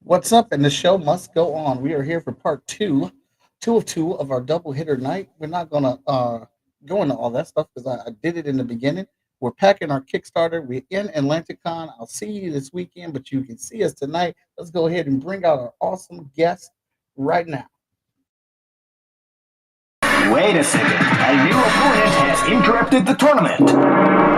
What's up? And the show must go on. We are here for part two of our double hitter night. We're not gonna go into all that stuff because I did it in the beginning. We're packing our Kickstarter. We're in AtlanticCon. I'll see you this weekend, but you can see us tonight. Let's go ahead and bring out our awesome guest right now. Wait a second. A new opponent has interrupted the tournament.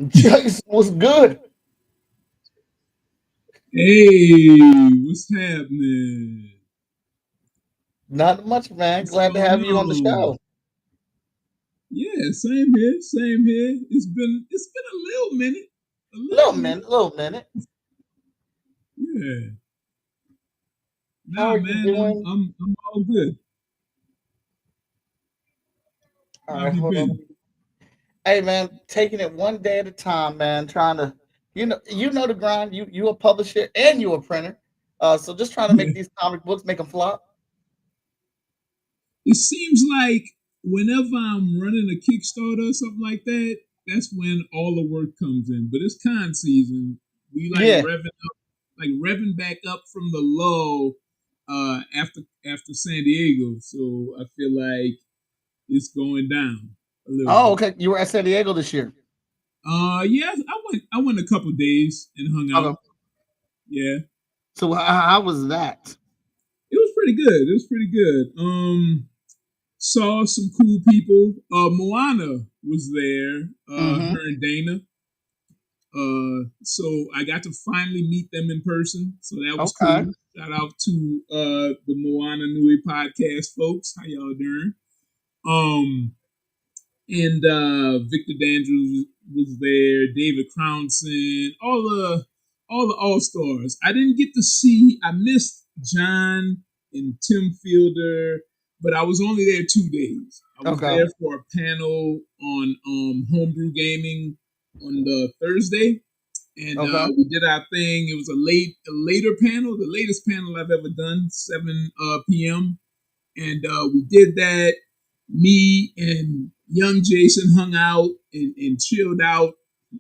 Jason was good. Hey, what's happening? Not much, man. What's Glad to going have you on the on? show. Yeah, same here, same here. It's been a little minute, a little minute. A little minute. Yeah, How nah, are you man, I'm doing? I'm I'm all good. All How right, have you hold on. been? Hey man, taking it one day at a time, man. Trying to, you know the grind. You a publisher and you a printer, so just trying to make Yeah, these comic books, make them flop. it seems like whenever I'm running a Kickstarter or something like that, that's when all the work comes in. But it's con season. We Yeah. like revving back up from the low after San Diego. So I feel like it's going down a little Oh, bit. okay. You were at San Diego this year. Yeah, I went a couple days and hung out. Okay. Yeah, So how was that? it was pretty good. It was pretty good. Saw some cool people. Moana was there. Mm-hmm. Her and Dana. So I got to finally meet them in person. So that was Okay. cool. Shout out to the Moana Nui podcast folks. How y'all doing? Um, and Victor Dandrews was there, David Crownson, all the All Stars. I didn't get to see. I missed John and Tim Fielder, but I was only there 2 days. I was Okay. there for a panel on homebrew gaming on the Thursday, and Okay. we did our thing. It was a later panel, the latest panel I've ever done, 7 p.m. And we did that. Me and young Jason hung out and chilled out,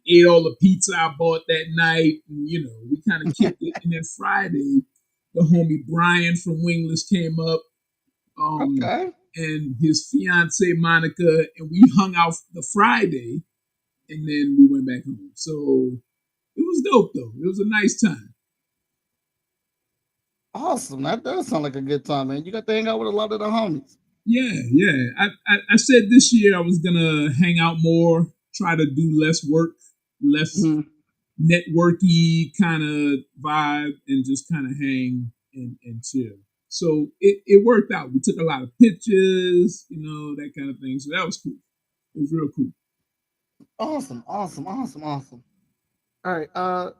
ate all the pizza I bought that night. And, we kind of kicked it. And then Friday, the homie Brian from Wingless came up, Okay. and his fiance Monica, and we hung out the Friday, and then we went back home. So it was dope, though. It was a nice time. Awesome. That does sound like a good time, man. You got to hang out with a lot of the homies. Yeah, yeah. I said this year I was gonna hang out more, try to do less work, less Mhm. networky kind of vibe, and just kind of hang and chill. So it worked out. We took a lot of pictures, that kind of thing. So that was cool. It was real cool. Awesome. Awesome. Awesome. Awesome. All right.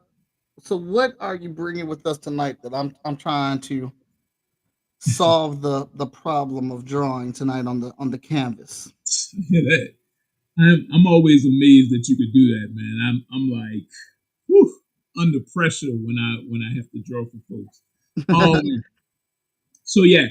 So what are you bringing with us tonight that I'm trying to solve the problem of drawing tonight on the canvas? Yeah, that. I'm always amazed that you could do that, man. I'm like, whew, under pressure when I have to draw for folks. So yeah,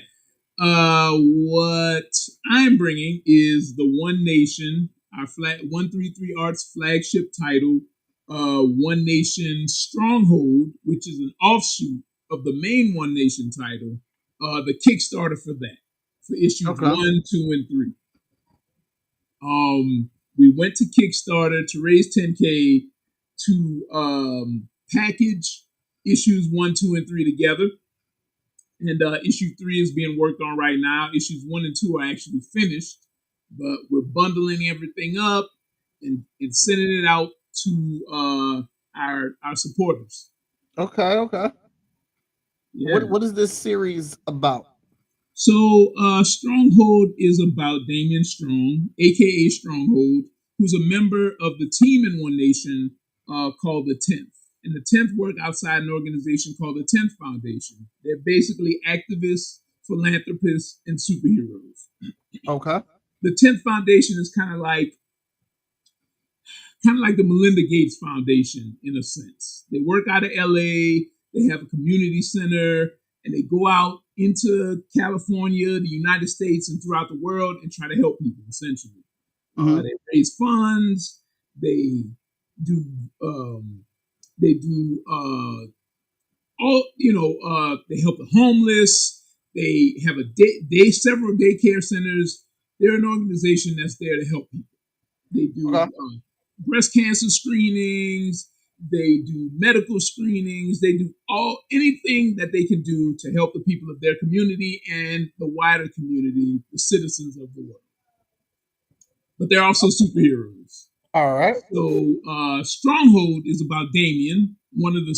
what I'm bringing is the One Nation, our 133 Arts flagship title, One Nation Stronghold, which is an offshoot of the main One Nation title, the Kickstarter for that, for issues Okay. 1, 2, and 3. We went to Kickstarter to raise 10K to package issues 1, 2, and 3 together. And issue 3 is being worked on right now. Issues 1 and 2 are actually finished, but we're bundling everything up and sending it out to our supporters. Okay. Okay. Yeah. What is this series about? So Stronghold is about Damian Strong, aka Stronghold, who's a member of the team in One Nation called the 10th. And the 10th work outside an organization called the 10th Foundation. They're basically activists, philanthropists, and superheroes. Okay. the 10th Foundation is kind of like the Melinda Gates Foundation in a sense. They work out of LA, they have a community center, and they go out into California, the United States, and throughout the world and try to help people essentially. Mm-hmm. They raise funds, they do they do they help the homeless, they have several daycare centers. They're an organization that's there to help people. They do Okay. breast cancer screenings. They do medical screenings. They do anything that they can do to help the people of their community and the wider community, the citizens of the world. But they're also superheroes. All right. So Stronghold is about Damien, one of the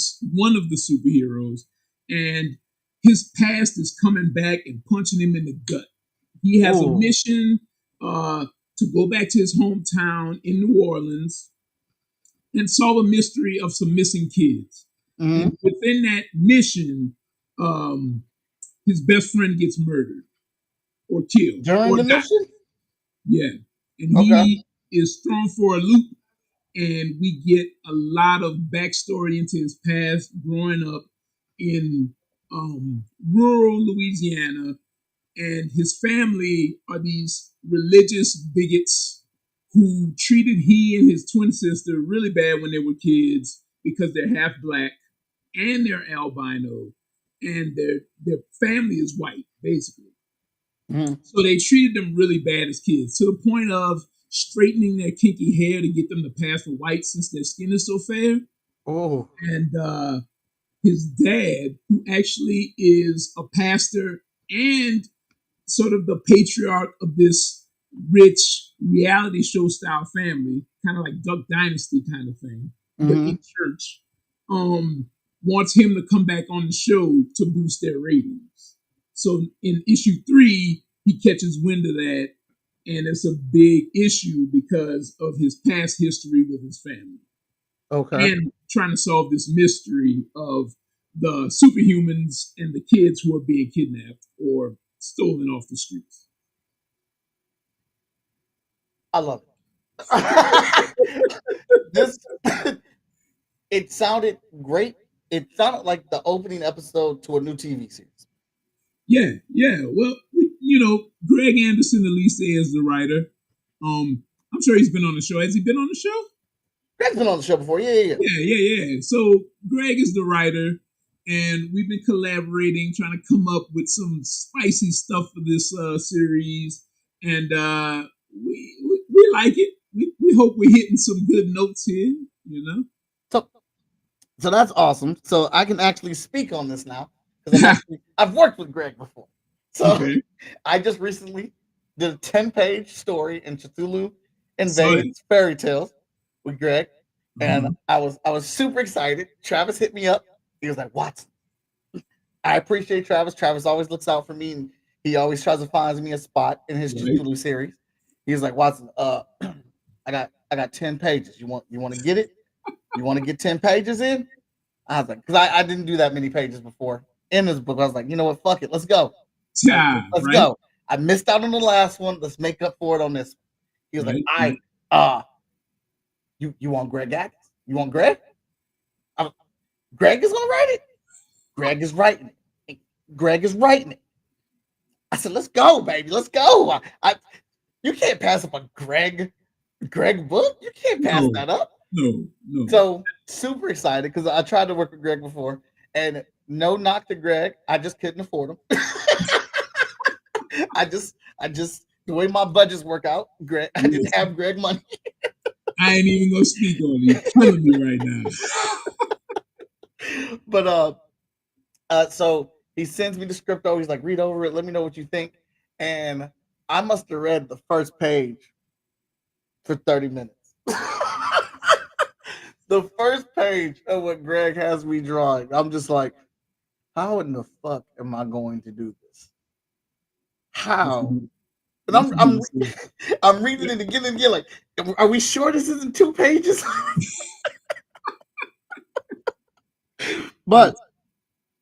superheroes, and his past is coming back and punching him in the gut. He has a Ooh. mission to go back to his hometown in New Orleans and solve a mystery of some missing kids. Mm-hmm. And within that mission, his best friend gets murdered or killed During or the died. mission? Yeah, and Okay. he is thrown for a loop, and we get a lot of backstory into his past growing up in rural Louisiana, and his family are these religious bigots who treated he and his twin sister really bad when they were kids because they're half black and they're albino and their family is white basically. Mm-hmm. So they treated them really bad as kids to the point of straightening their kinky hair to get them to pass for white since their skin is so fair. Oh. And his dad, who actually is a pastor and sort of the patriarch of this rich reality show style family, kind of like Duck Dynasty kind of thing, but Mm-hmm. in church, wants him to come back on the show to boost their ratings. So in issue 3, he catches wind of that, and it's a big issue because of his past history with his family Okay. and trying to solve this mystery of the superhumans and the kids who are being kidnapped or stolen off the streets. I love it. This it sounded great. It sounded like the opening episode to a new TV series. Yeah. Well, Greg Anderson Elysee is the writer. I'm sure he's been on the show. Has he been on the show? Greg's been on the show before. Yeah. Yeah. So Greg is the writer, and we've been collaborating, trying to come up with some spicy stuff for this series, and we like it. We hope we're hitting some good notes here. So that's awesome. So I can actually speak on this now because I've worked with Greg before. So Okay. I just recently did a 10-page story in Cthulhu Saw it. Invades Fairy Tales with Greg, and Uh-huh. I was super excited. Travis hit me up. He was like, "Watson, I appreciate Travis. Travis always looks out for me, and he always tries to find me a spot in his Right. Cthulhu series." He was like, "Watson, I got 10 pages. You want to get it? You want to get 10 pages in?" I was like, because I didn't do that many pages before in this book. I was like, you know what? Fuck it. Let's go. Let's Right. go. I missed out on the last one. Let's make up for it on this. He was like, Right. you want Greg Atkins? You want Greg? Greg is gonna write it. Greg is writing it. Greg is writing it. I said, let's go, baby. Let's go. You can't pass up a Greg book. You can't pass that up. No. So super excited because I tried to work with Greg before, and no knock to Greg, I just couldn't afford him. I just the way my budgets work out, Greg, I didn't have Greg money. I ain't even gonna speak on it. You're killing me right now. But so he sends me the script over. He's like, read over it, let me know what you think. And I must have read the first page for 30 minutes. The first page of what Greg has me drawing, I'm just like, how in the fuck am I going to do this? How? And I'm reading it again and again, like, are we sure this isn't 2 pages? But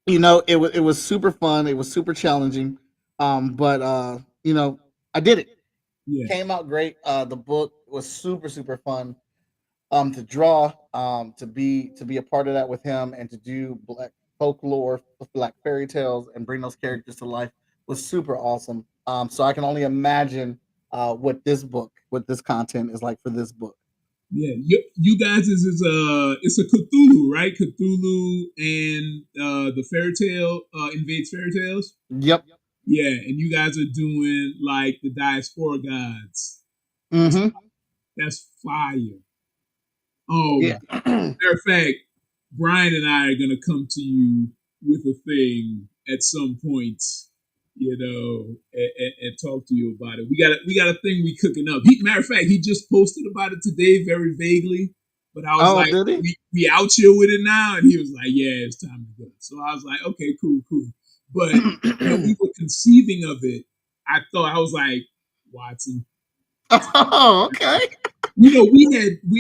it was super fun. It was super challenging. But I did it. Yeah, Came out great. The book was super super fun. To draw, to be a part of that with him, and to do black folklore, black fairy tales, and bring those characters to life was super awesome. So I can only imagine what this content is like for this book. yeah. You guys is it's a Cthulhu, right? Cthulhu and the fairy tale invades fairy tales. Yep. Yeah, and you guys are doing like the diaspora gods. That's Mm-hmm. that's fire. Yeah. Matter of fact, Brian and I are gonna come to you with a thing at some point, and talk to you about it. We got a thing we cooking up. Matter of fact, he just posted about it today, very vaguely. But I was Oh, like, did he? we out here with it now, and he was like, yeah, it's time to go. So I was like, okay, cool, cool. But when we were conceiving of it, I was like, Watson, Oh, okay. we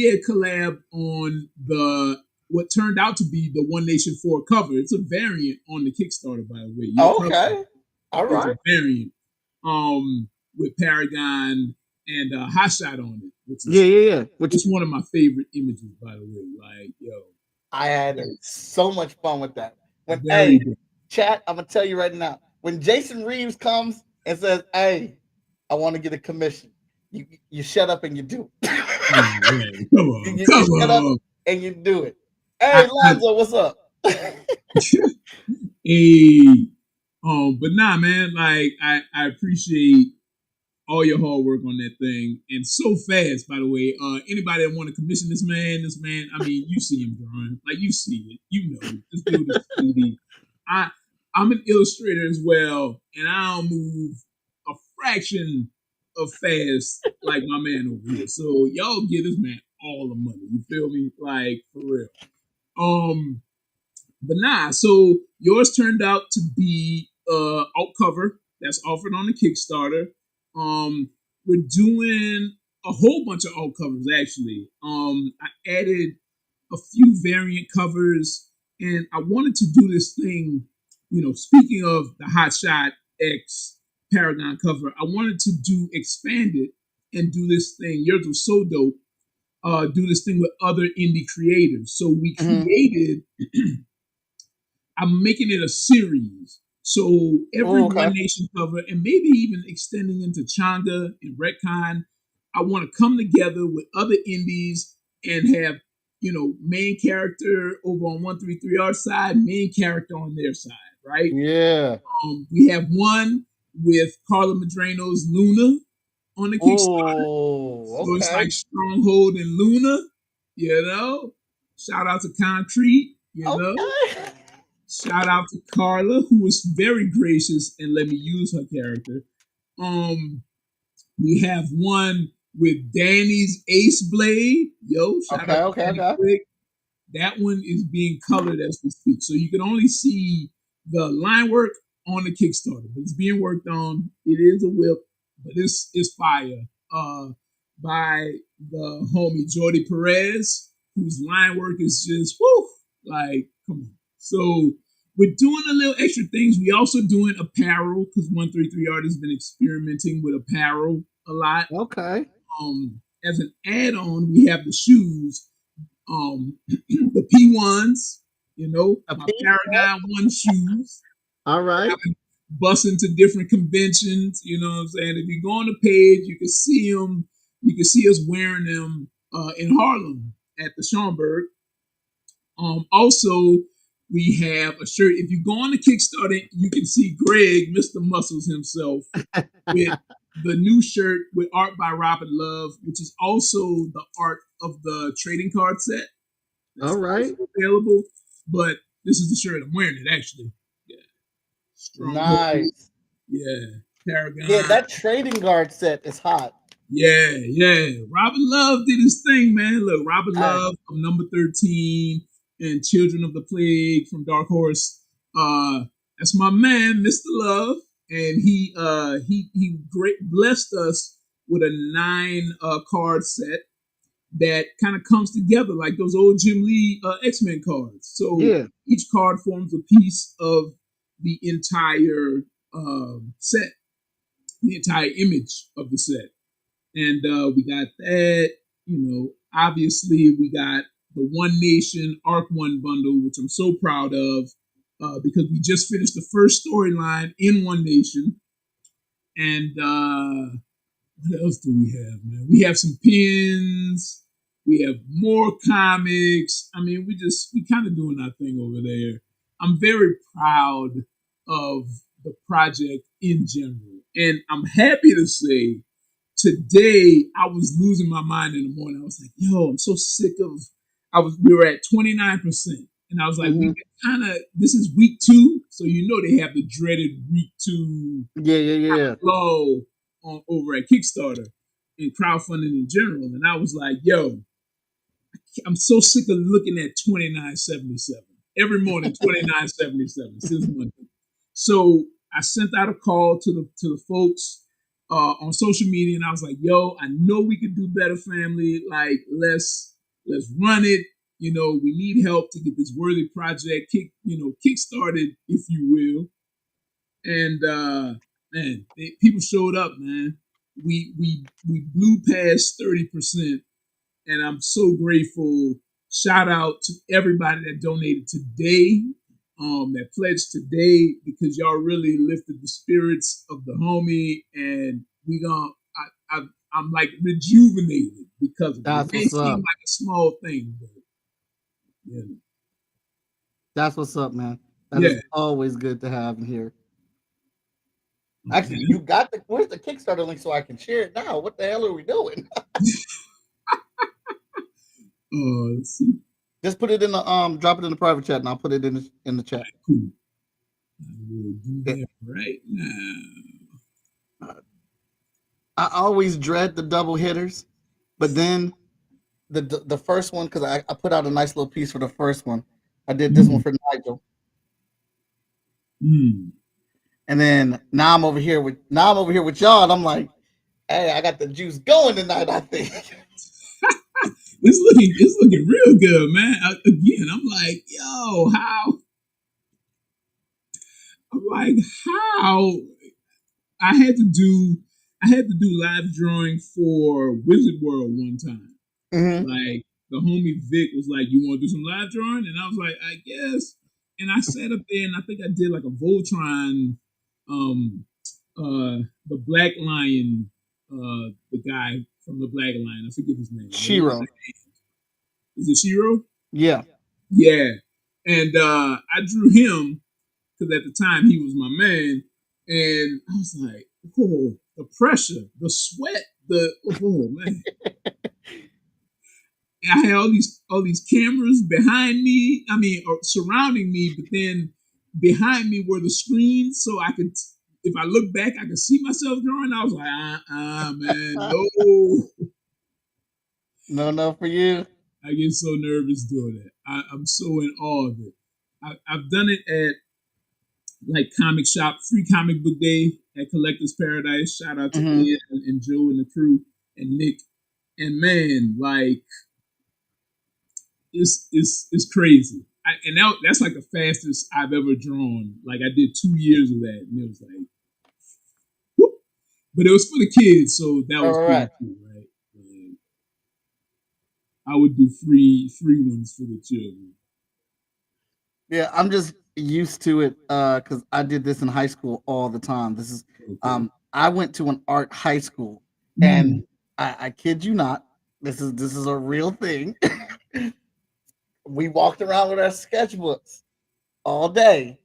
had collab on the what turned out to be the One Nation 4 cover. It's a variant on the Kickstarter, by the way. Your cover Okay. All is a right. variant with Paragon and Hot Shot on it, which Yeah, is yeah, yeah. Which it's one of my favorite images, by the way. Like, yo, I had very, so much fun with that. When very hey, good. chat, I'm gonna tell you right now. When Jason Reeves comes and says, "Hey, I want to get a commission," you shut up and you do Oh, it. man, come on, You come shut up on. and you do it. I, Hey, I Lonzo, what's up? hey, but nah, man. Like, I appreciate all your hard work on that thing, and so fast. By the way, anybody that want to commission this man, I mean, you see him drawing, like you see it, you know, this dude is speedy. I, I'm an illustrator as well, and I don't move a fraction of fast like my man over here. So y'all give this man all the money. You feel me? Like for real. Um, but nah, so yours turned out to be alt cover that's offered on the Kickstarter. Um, we're doing a whole bunch of alt covers actually. I added a few variant covers, and I wanted to do this thing. Speaking of the Hot Shot X Paragon cover, I wanted to do expand it and do this thing. Yours was so dope. Do this thing with other indie creators. So we Mhm. created I'm making it a series. So every Oh, One okay. Nation cover, and maybe even extending into Changa and Retcon, I want to come together with other indies and have, main character over on 133 our side, main character on their side, right? Yeah. We have one with Carla Madrano's Luna on the Kickstarter. Oh, So it's okay. like Stronghold and Luna, Shout out to Concrete, Okay. Shout out to Carla, who was very gracious and let me use her character. Um, we have one with Danny's Ace Blade. Yo, shout out Okay. to Okay. Danny Okay. Quick. That one is being colored as we speak. So you can only see the line work on the Kickstarter, but it's being worked on. It is a whip, but it's fire. Uh, by the homie Jordy Perez, whose line work is just whoo, like come on. So we're doing a little extra things. We also doing apparel because 133 Art has been experimenting with apparel a lot. Okay. As an add-on, we have the shoes, the P1s, A my piece. Paragon 1 shoes. All right. I've been bussing to different conventions, you know what I'm saying? If you go on the page, you can see them. You can see us wearing them in Harlem at the Schomburg. Also, we have a shirt. If you go on the Kickstarter, you can see Greg, Mr. Muscles himself, with the new shirt with art by Robert Love, which is also the art of the trading card set All that's right. also available. But this is the shirt I'm wearing it actually. Yeah. Stronghold. Nice. Yeah. Yeah, Paragon. that trading guard set is hot. Yeah, yeah. Robert Love did his thing, man. Look, Robert I, Love from Number 13 and Children of the Plague from Dark Horse. That's my man, Mr. Love. And he great blessed us with a 9 card set that kind of comes together like those old Jim Lee X-Men cards. So yeah. each card forms a piece of the entire set, the entire image of the set. and we got that. Obviously we got the One Nation Arc One bundle, which I'm so proud of, because we just finished the first storyline in One Nation, and what else do we have, man? We have some pins. We have more comics. I mean, we kind of doing our thing over there. I'm very proud of the project in general, and I'm happy to say today I was losing my mind in the morning. I was like, "Yo, I'm so sick of." We were at 29%, and I was like, "We Hmm. kind of this is week two, so they have the dreaded week two Yeah, yeah, yeah. flow over at Kickstarter and crowdfunding in general." And I was like, "Yo, I'm so sick of looking at 29.77 every morning, 29.77 since Monday." So I sent out a call to the folks on social media, and I was like, "Yo, I know we could do better, family. Like, let's run it. We need help to get this worthy project kickstarted, if you will." And man, people showed up, man. We blew past 30%, and I'm so grateful. Shout out to everybody that donated today, that pledged today, because y'all really lifted the spirits of the homie, and we gonna. I'm like rejuvenated because of it. It That's may what's seem up. like a small thing, but yeah, That's what's up, man. That is yeah, always good to have in here. Actually, okay. you got where's the Kickstarter link so I can share it now? What the hell are we doing? Let's see. Just put it in the drop it in the private chat and I'll put it in the chat. Cool. I will do Yeah. that right now. I always dread the double hitters, but then the first one, because I put out a nice little piece for the first one. I did this one Mm, for Nigel. mm. And then now I'm over here with y'all, and I'm like, hey, I got the juice going tonight, I think. It's looking real good, man. Again, I'm like, yo, I'm like, how I had to do I had to do live drawing for Wizard World one time. Hmm. Like the homie Vic was like, "You want to do some live drawing?" And I was like, "I guess." And I sat up there and I think I did like a Voltron, um, the Black Lion, the guy from the Black Lion. I forget his name. The one with Shiro. the hand. Is it Shiro? Yeah. Yeah. And I drew him because at the time he was my man, and I was like, "Oh, the pressure, the sweat, oh man." I had all these cameras behind me. I mean, or surrounding me, but then behind me were the screens, so I could, if I look back, I could see myself drawing. I was like, man, no. No, no for you. I get so nervous doing it. I'm so in awe of it. I've done it at like comic shop, free comic book day at Collectors Paradise. Shout out to Hmm. Ed and Joe and the crew and Nick. And man, like it's crazy. And that's like the fastest I've ever drawn. Like I did 2 years of that, and it was like, whoop. But it was for the kids, so that All was cool right. too, right? Like, I would do free ones for the children. Yeah, I'm just used to it because I did this in high school all the time. Okay. I went to an art high school, Mm. and I kid you not, this is a real thing. We walked around with our sketchbooks all day,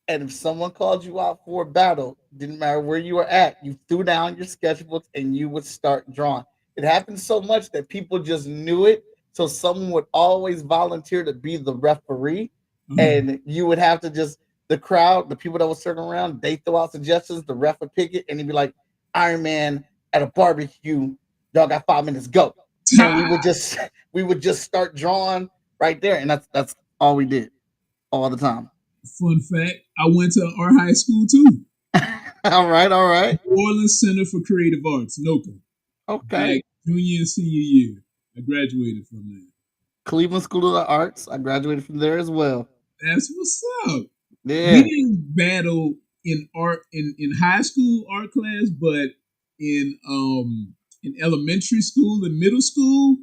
and if someone called you out for a battle, didn't matter where you were at, you threw down your sketchbooks and you would start drawing. It happened so much that people just knew it. So someone would always volunteer to be the referee, Oh. and you would have to just the crowd, the people that were sitting around, they throw out suggestions, the ref would pick it, and he'd be like, Iron Man at a barbecue, y'all got 5 minutes, go. And we would just start drawing right there. And that's all we did all the time. Fun fact: I went to art high school too. All right, all right. New Orleans Center for Creative Arts, NOCA. Okay. Like junior and senior year, I graduated from there. Cleveland School of the Arts. I graduated from there as well. That's what's up. We Yeah. didn't battle in art in high school art class, but in in elementary school and middle school,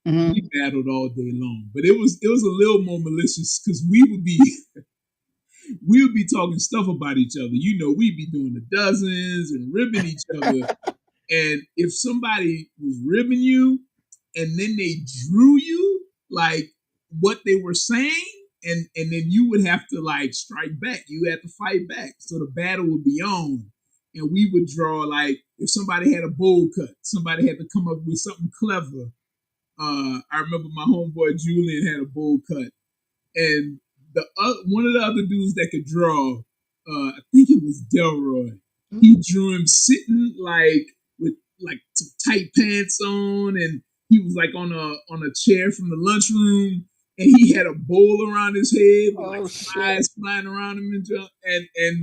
Hmm. we battled all day long. But it was a little more malicious because we would be talking stuff about each other. We'd be doing the dozens and ribbing each other. And if somebody was ribbing you and then they drew you like what they were saying, and then you would have to like strike back. You had to fight back. So the battle would be on. And we would draw like if somebody had a bowl cut, somebody had to come up with something clever. I remember my homeboy Julian had a bowl cut, and one of the other dudes that could draw, I think it was Delroy. He drew him sitting like with like some tight pants on, and he was like on a chair from the lunchroom, and he had a bowl around his head with like Oh shit! flies flying around him and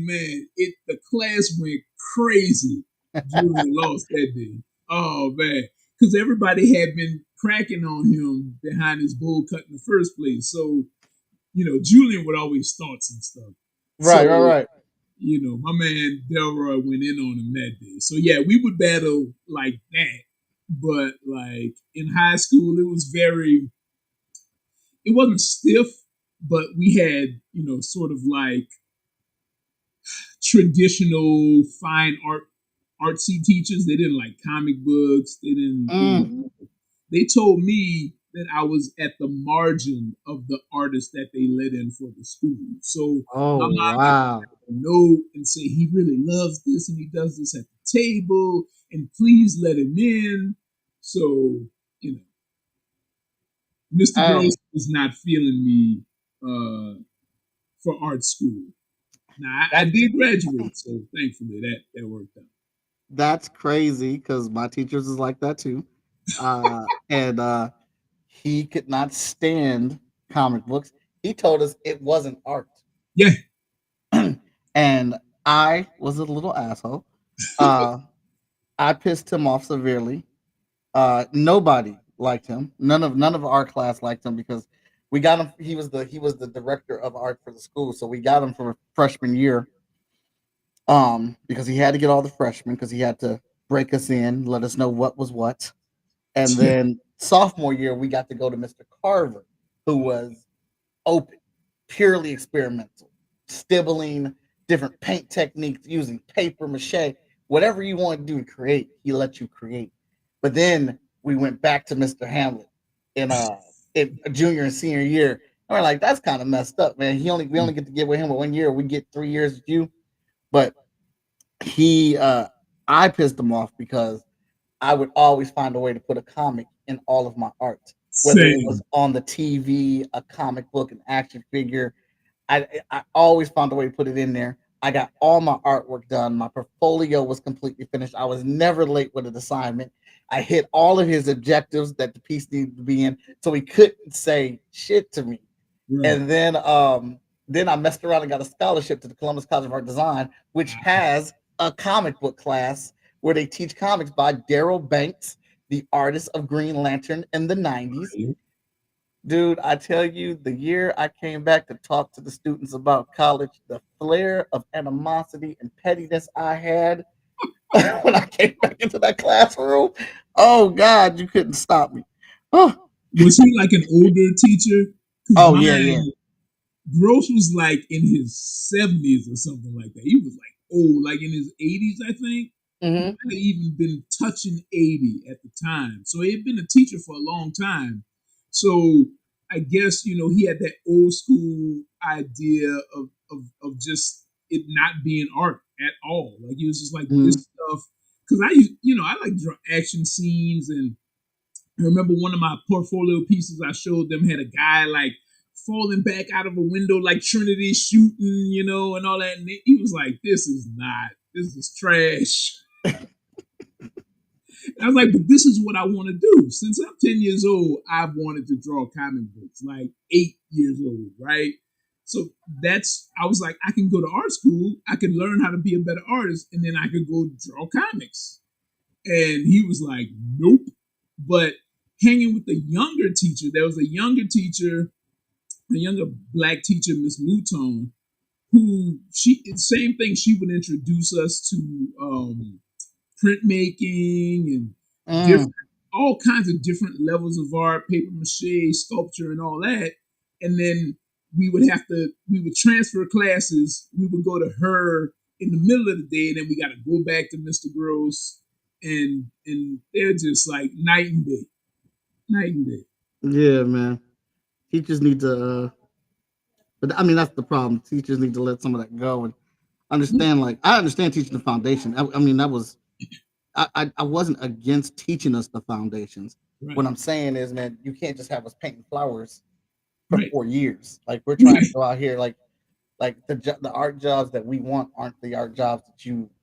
man, the class went crazy. Julian lost that day. Oh man, because everybody had been cracking on him behind his bowl cut in the first place, so Julian would always start some stuff. So, Right, right, right. my man Delroy went in on him that day. So yeah, we would battle like that. But like in high school, it wasn't stiff, but we had, sort of like traditional fine artsy teachers. They didn't like comic books. They didn't, Mm. they told me that I was at the margin of the artists that they let in for the school. So my Oh mom had to wow. write a note and say he really loves this and he does this at the table and please let him in. So, you know, Mr. Hey, Gross was not feeling me for art school. Now I that did graduate, so thankfully that worked out. that's crazy because my teachers is like that too. And he could not stand comic books. He told us it wasn't art. Yeah, And I was a little asshole. Uh, I pissed him off severely. Nobody liked him. None of our class liked him because we got him. He was the director of art for the school, so we got him for freshman year. Because he had to get all the freshmen because he had to break us in, let us know what was what. And then sophomore year, we got to go to Mr. Carver, who was open, purely experimental, stibbling, different paint techniques, using paper mache, whatever you want to do to create, he let you create. But then we went back to Mr. Hamlet in junior and senior year. And we're like, that's kind of messed up, man. We only get to get with him 1 year. We get 3 years with you. But he I pissed him off because I would always find a way to put a comic in all of my art, whether it was same. on the TV, a comic book, an action figure. I always found a way to put it in there. I got all my artwork done. My portfolio was completely finished. I was never late with an assignment. I hit all of his objectives that the piece needed to be in, so he couldn't say shit to me. Right. And then I messed around and got a scholarship to the Columbus College of Art Design, which has a comic book class where they teach comics by Daryl Banks, the artist of Green Lantern in the 90s. Dude, I tell you, the year I came back to talk to the students about college, the flare of animosity and pettiness I had when I came back into that classroom, oh God, you couldn't stop me. Oh, Was he like an older teacher? Because oh yeah, yeah. mine, Gross was like in his 70s or something like that. He was like old, like in his 80s, I think. He Hmm. might have even been touching 80 at the time. So he had been a teacher for a long time. So I guess, he had that old school idea of just it not being art at all. Like he was just like this Hmm. stuff. Because I like draw action scenes and I remember one of my portfolio pieces I showed them had a guy like falling back out of a window like Trinity shooting, and all that. And he was like, this is trash. And I was like, but this is what I want to do. Since I'm 10 years old, I've wanted to draw comic books, like 8 years old, right? So I was like, I can go to art school, I can learn how to be a better artist, and then I could go draw comics. And he was like, nope. But hanging with the younger teacher, there was a younger teacher, a younger black teacher, Miss Mouton, who same thing. She would introduce us to printmaking Mm. different, all kinds of different levels of art, paper mache, sculpture, and all that. And then we would transfer classes. We would go to her in the middle of the day, and then we got to go back to Mr. Gross, and they're just like night and day, night and day. Yeah, man. Teachers need to, but I mean that's the problem. Teachers need to let some of that go and Yeah, understand. Like I understand teaching the foundation. I mean that was I wasn't against teaching us the foundations. What right, I'm saying is, man, you can't just have us painting flowers for right, 4 years. Like we're trying to right, go out here, like the art jobs that we want aren't the art jobs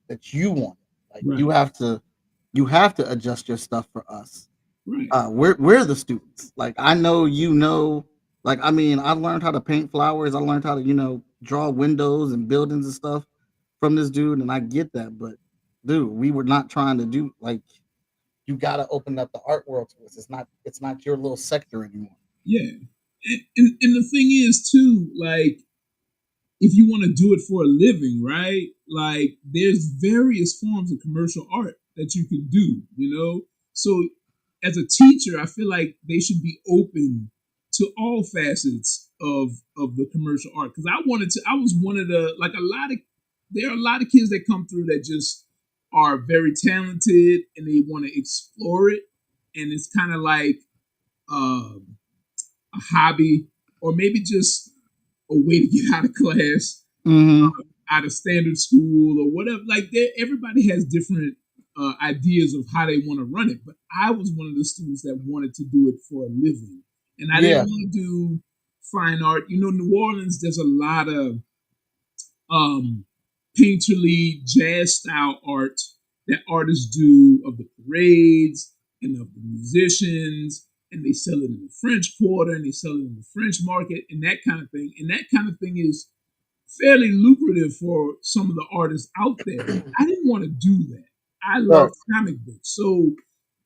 that you want. Like right, you have to adjust your stuff for us. right. We're the students. Like I know you know. Like I mean, I learned how to paint flowers. I learned how to draw windows and buildings and stuff from this dude, and I get that. But dude, we were not trying to do like you got to open up the art world to us. It's not your little sector anymore. Yeah. And the thing is too, like if you want to do it for a living, right? Like there's various forms of commercial art that you can do, you know? So as a teacher, I feel like they should be open to all facets of the commercial art. Cause I was one of the, like a lot of, there are a lot of kids that come through that just are very talented and they want to explore it. And it's kind of like, um, a hobby, or maybe just a way to get out of class, Mm-hmm. out of standard school, or whatever. Like everybody has different ideas of how they want to run it. But I was one of the students that wanted to do it for a living, and I didn't Yeah. want to do fine art. You know, New Orleans, there's a lot of um, painterly jazz style art that artists do of the parades and of the musicians, and they sell it in the French Quarter and they sell it in the French market and that kind of thing. And that kind of thing is fairly lucrative for some of the artists out there. But I didn't want to do that. I love Right. comic books. So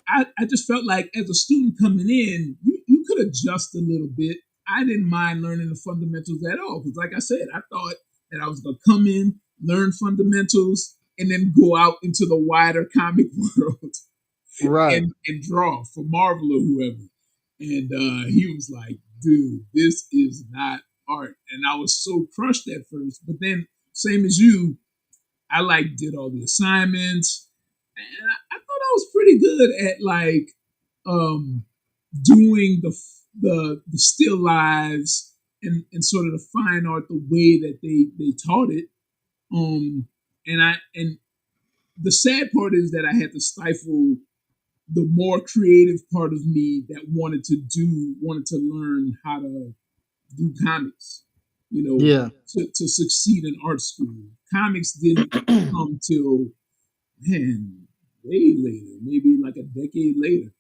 I just felt like as a student coming in, you could adjust a little bit. I didn't mind learning the fundamentals at all because, like I said, I thought that I was going to come in, learn fundamentals, and then go out into the wider comic world Right. and draw for Marvel or whoever. And he was like, dude, this is not art. And I was so crushed at first. But then, same as you, I like did all the assignments. And I thought I was pretty good at like um, doing the still lives and sort of the fine art the way that they taught it. And the sad part is that I had to stifle the more creative part of me that wanted to learn how to do comics, you know, Yeah. to succeed in art school. Comics didn't come till, man, way later, maybe like a decade later.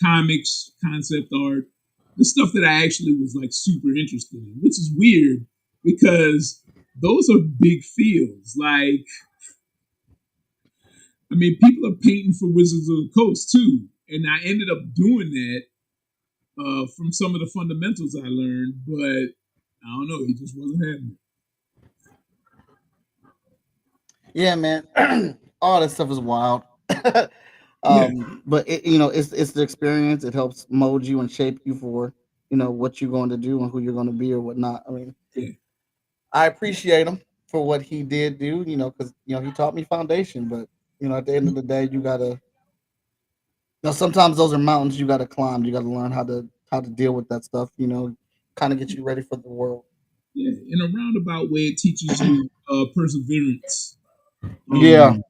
Comics, concept art, the stuff that I actually was like super interested in, which is weird because those are big fields. Like, I mean, people are painting for Wizards of the Coast too. And I ended up doing that from some of the fundamentals I learned, but I don't know, it just wasn't happening. Yeah, man. All that stuff is wild. Yeah, But it's the experience. It helps mold you and shape you for what you're going to do and who you're going to be or whatnot. I mean, yeah, I appreciate him for what he did do. Because he taught me foundation. But at the end of the day, you gotta. Sometimes those are mountains you gotta climb. You gotta learn how to deal with that stuff. Kind of get you ready for the world. yeah. In a roundabout way, it teaches you perseverance. Yeah, Um,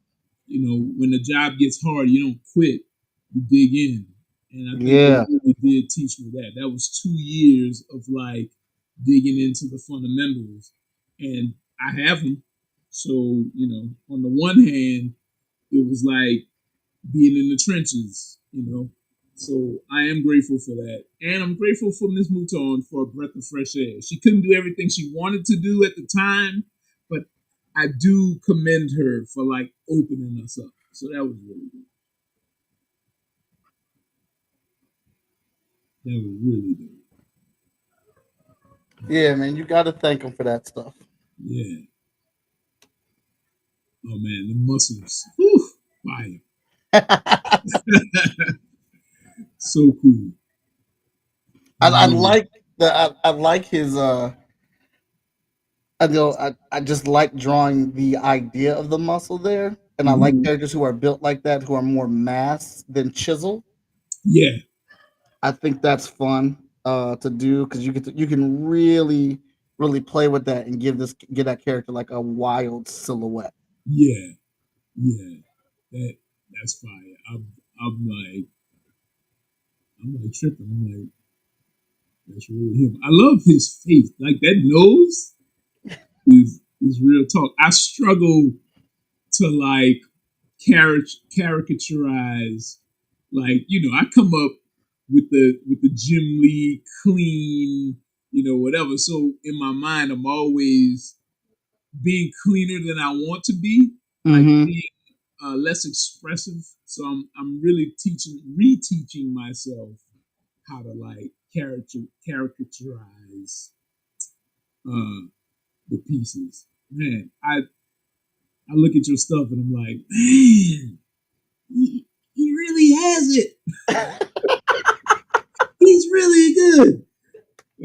you know, when the job gets hard, you don't quit, you dig in. And I think it yeah, really did teach me that. That was 2 years of like digging into the fundamentals. And I have them. So, you know, on the one hand, it was like being in the trenches, you know. So I am grateful for that. And I'm grateful for Miss Mouton for a breath of fresh air. She couldn't do everything she wanted to do at the time, but I do commend her for like opening us up. So that was really good. That was really good. yeah, man. You gotta thank him for that stuff. Yeah. Oh man, the muscles. Whew, fire. I, So cool. I Love it. like I like his I know I just like drawing the idea of the muscle there, and I like Mhm. characters who are built like that, who are more mass than chisel. Yeah, I think that's fun to do because you can really play with that and give that character like a wild silhouette. yeah, yeah. That that's fire. I'm like I'm like tripping. I'm like that's really him. I love his face. Like that nose is real talk. I struggle to like caricaturize, like, I come up with the Jim Lee clean, whatever. So in my mind, I'm always being cleaner than I want to be, like Mm-hmm. being less expressive. So I'm really reteaching myself how to like caricaturize the pieces. Man, I look at your stuff and I'm like, man, he really has it. He's really good.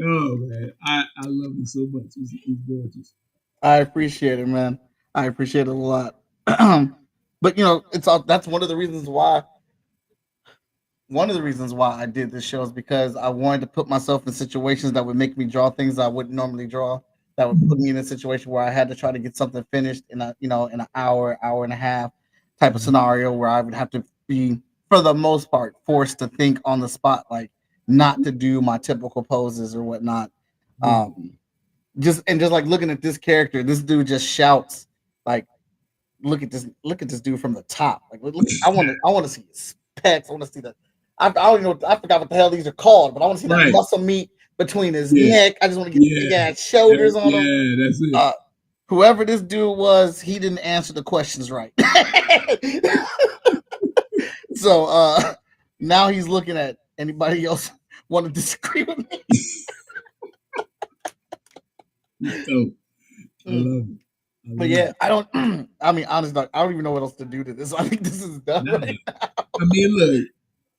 Oh man, I love him so much. He's gorgeous. I appreciate it, man. I appreciate it a lot. But it's all that's one of the reasons why I did this show is because I wanted to put myself in situations that would make me draw things I wouldn't normally draw. That would put Mhm. me in a situation where I had to try to get something finished in in an hour and a half type of scenario where I would have to be, for the most part, forced to think on the spot, like not to do my typical poses or whatnot. Right. Um, just like looking at this character, this dude just shouts like, look at this dude from the top. Like I want to see his pecs. I want to see the I don't even know, I forgot what the hell these are called, but I want to see that Right. muscle meat between his Yeah. neck. I just want to get Yeah. big ass shoulders on him. Yeah. That's it. Uh, Whoever this dude was, he didn't answer the questions right. So now he's looking at anybody else want to disagree with me. He's dope. I Mm. love it. I But love yeah, it. I don't. I mean, honest, dog, I don't even know what else to do to this. I think this is done Nah. right now. I mean, look,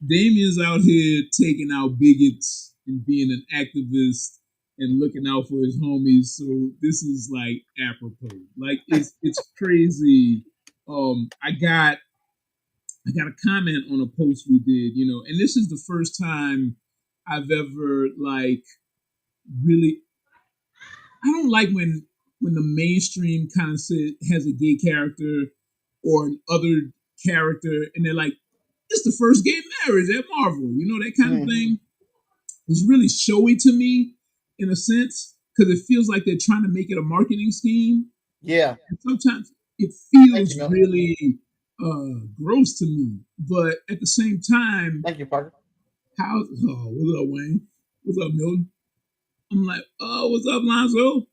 Damien's out here taking out bigots and being an activist and looking out for his homies. So this is like apropos. Like it's crazy. I got a comment on a post we did, and this is the first time I've ever like really. I don't like when the mainstream kind of has a gay character or an other character, and they're like, "It's the first gay marriage at Marvel," that kind of Mhm. thing. It's really showy to me in a sense because it feels like they're trying to make it a marketing scheme, Yeah. and sometimes it Thank feels you, Milton. really gross to me. But at the same time, Thank you, Parker. what's up, Wayne? What's up, Milton? I'm like, oh, what's up, Lonzo?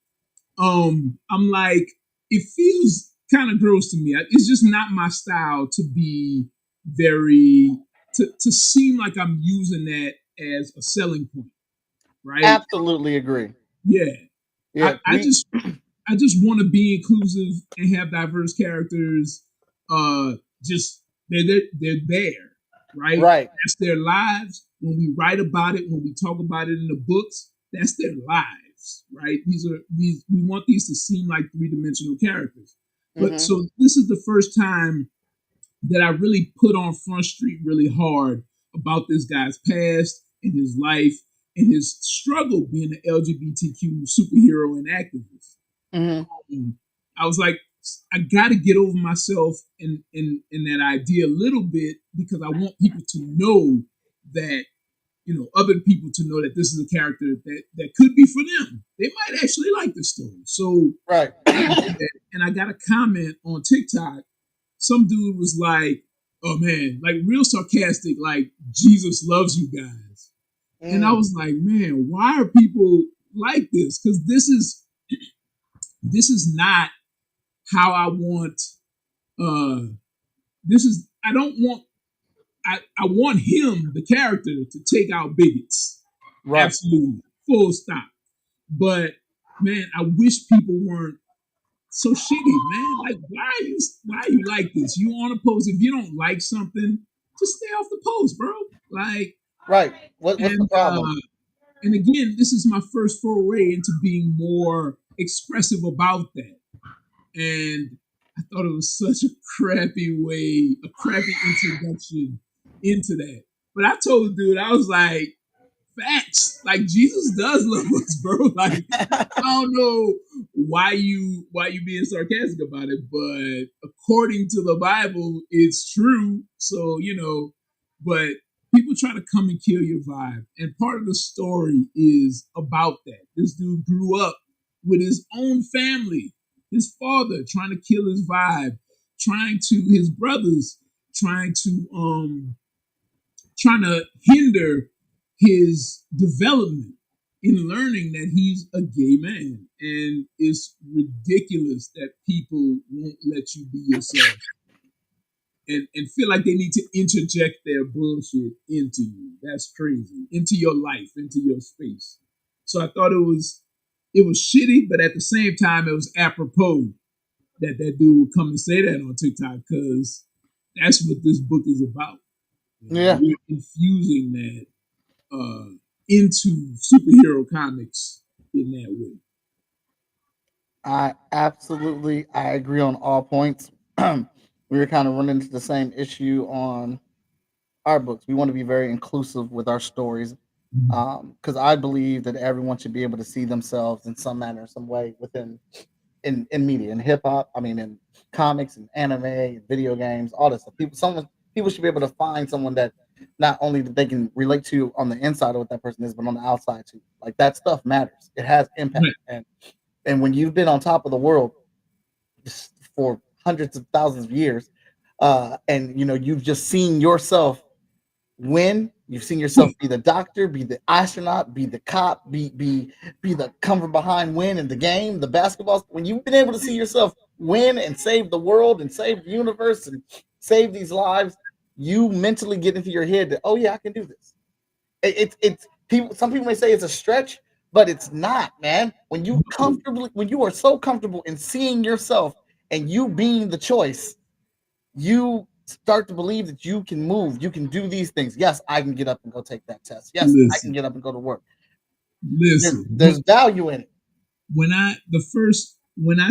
I'm like, it feels kind of gross to me. It's just not my style to be very to seem like I'm using that as a selling point, right? Absolutely agree. Yeah, I, Yeah, I we just I just want to be inclusive and have diverse characters. Just they're there, right? right. That's their lives. When we write about it, when we talk about it in the books, that's their lives, right? These we want these to seem like three-dimensional characters. But Hmm. so this is the first time that I really put on Front Street really hard about this guy's past and his life and his struggle being an LGBTQ superhero and activist. Hmm. And I was like, I got to get over myself in that idea a little bit because I want people to know that other people to know that this is a character that could be for them. They might actually like the story. So Right. I did that, and I got a comment on TikTok. Some dude was like, "Oh man, like real sarcastic, like Jesus loves you guys." And I Mm. was like, "Man, why are people like this? Because this is not how I want. Uh, this is I don't want. I want him, the character, to take out bigots. Right. Absolutely, full stop. But man, I wish people weren't. so shitty, man. Like, why are you like this? You on a post. If you don't like something, just stay off the post, bro. Like, Right. What's the and problem? and again, this is my first foray into being more expressive about that. And I thought it was such a crappy way, a crappy introduction into that. But I told the dude, I was like, facts. Like Jesus does love us, bro. Like I don't know why you being sarcastic about it, but according to the Bible, it's true. So but people try to come and kill your vibe, and part of the story is about that. This dude grew up with his own family, his father trying to kill his vibe, his brothers trying to hinder his development in learning that he's a gay man. And it's ridiculous that people won't let you be yourself and feel like they need to interject their bullshit into you. That's crazy. Into your life, into your space. So I thought it was shitty, but at the same time it was apropos that dude would come and say that on TikTok because that's what this book is about. Yeah. We're infusing that into superhero comics in that way. I agree on all points. We were kind of running into the same issue on our books. We want to be very inclusive with our stories because I believe that everyone should be able to see themselves in some manner, some way within in media, in hip hop. I mean, in comics and anime, and video games, all this stuff. People should be able to find someone that not only that they can relate to on the inside of what that person is, but on the outside too. Like that stuff matters. It has impact, Right. and when you've been on top of the world for hundreds of thousands of years, and you've just seen yourself win. You've seen yourself be the doctor, be the astronaut, be the cop, be the come from behind win in the game, the basketball. When you've been able to see yourself win and save the world and save the universe and save these lives, you mentally get into your head that, oh yeah, I can do this. It's people. Some people may say it's a stretch, but it's not, man. When you are so comfortable in seeing yourself and you being the choice, you start to believe that you can move, you can do these things. Yes, I can get up and go take that test. Yes, I can Listen, get up and go to work. There's, listen. there's value in it. When I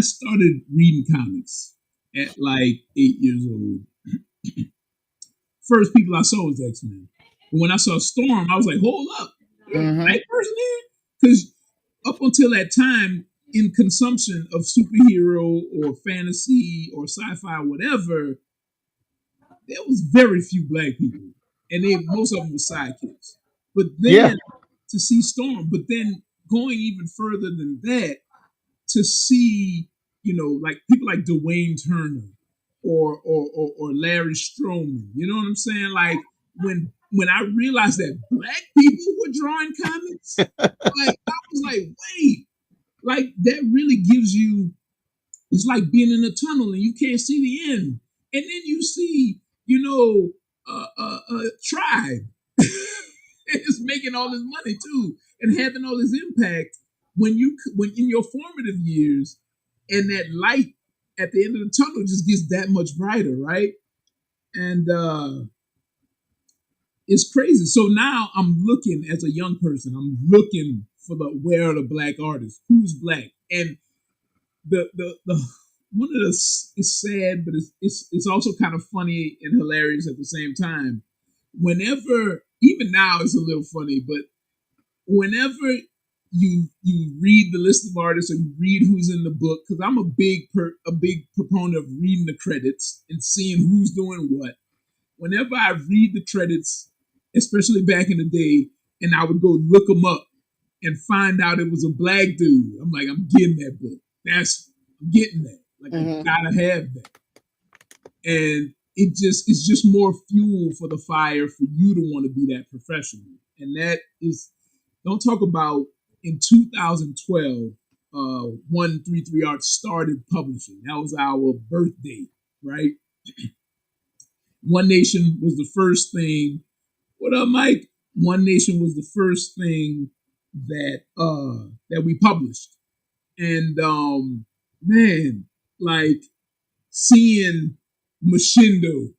started reading comics at like 8 years old, first people I saw was X Men. But when I saw Storm, I was like, hold up, there's a Mm-hmm. black person here? Because up until that time, in consumption of superhero or fantasy or sci-fi, whatever, there was very few black people, and most of them were sidekicks. But Yeah. then to see Storm, but then going even further than that, to see like people like Dwayne Turner or Larry Stroman. You know what I'm saying? Like when I realized that black people were drawing comics, like I was like, wait, like that really gives you. It's like being in a tunnel and you can't see the end, and then you see, Tribe is making all this money too and having all this impact when in your formative years, and that light at the end of the tunnel just gets that much brighter, right? And it's crazy. So now I'm looking as a young person. I'm looking for where are the black artists? Who's black? And the one of the it's sad, but it's also kind of funny and hilarious at the same time. Whenever, even now, it's a little funny, but whenever you read the list of artists or you read who's in the book, because I'm a big proponent of reading the credits and seeing who's doing what. Whenever I read the credits, especially back in the day, and I would go look them up and find out it was a black dude, I'm like, I'm getting that book. I'm getting that. Like I Mm-hmm. gotta have that. And it's just more fuel for the fire for you to want to be that professional. And that is, don't talk about in 2012, 133 Arts started publishing. That was our birthday, right? One Nation was the first thing. What up, Mike? One Nation was the first thing that we published. And man, like seeing Machindo.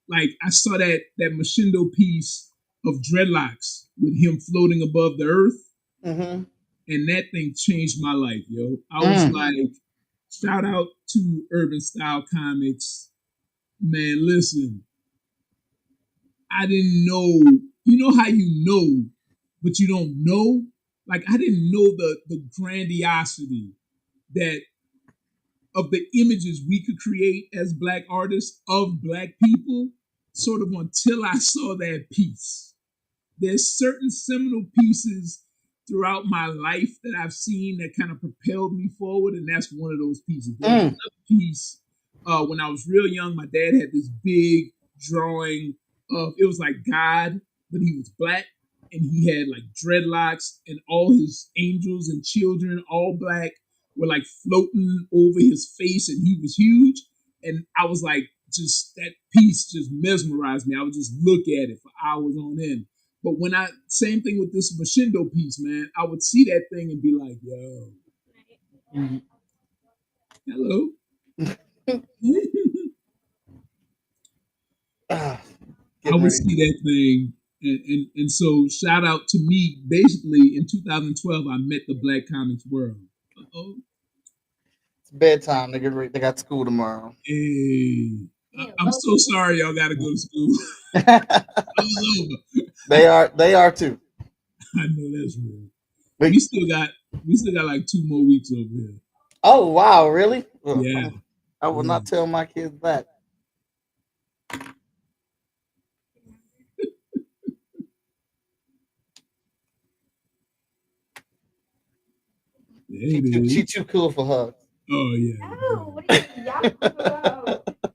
Like I saw that Machindo piece of dreadlocks with him floating above the earth, Mm-hmm. and that thing changed my life, yo. I was Mm. like, shout out to Urban Style Comics, man. Listen, I didn't know. You know how you know, but you don't know. Like I didn't know the grandiosity that of the images we could create as black artists of black people, sort of until I saw that piece. There's certain seminal pieces throughout my life that I've seen that kind of propelled me forward, and that's one of those pieces. There was Mm. another piece when I was real young. My dad had this big drawing of it was like God, but he was black, and he had like dreadlocks, and all his angels and children, all black, were like floating over his face, and he was huge. And I was like, just that piece just mesmerized me. I would just look at it for hours on end. But when I same thing with this Machindo piece, man, I would see that thing and be like, "Yo, Mhm. hello." Ah, I getting would ready. see that thing, and so shout out to me. Basically, in 2012, I met the Black Comics world. Uh-oh. It's bedtime. They get ready. They got school tomorrow. Hey, I'm so sorry y'all got to go to school. I was over. they are. They are too. I know that's real. But We still got we still got like 2 more weeks over here. oh wow, really? Ugh, Yeah, I will yeah. not tell my kids that. There it She is. too cool for hugs. Oh yeah.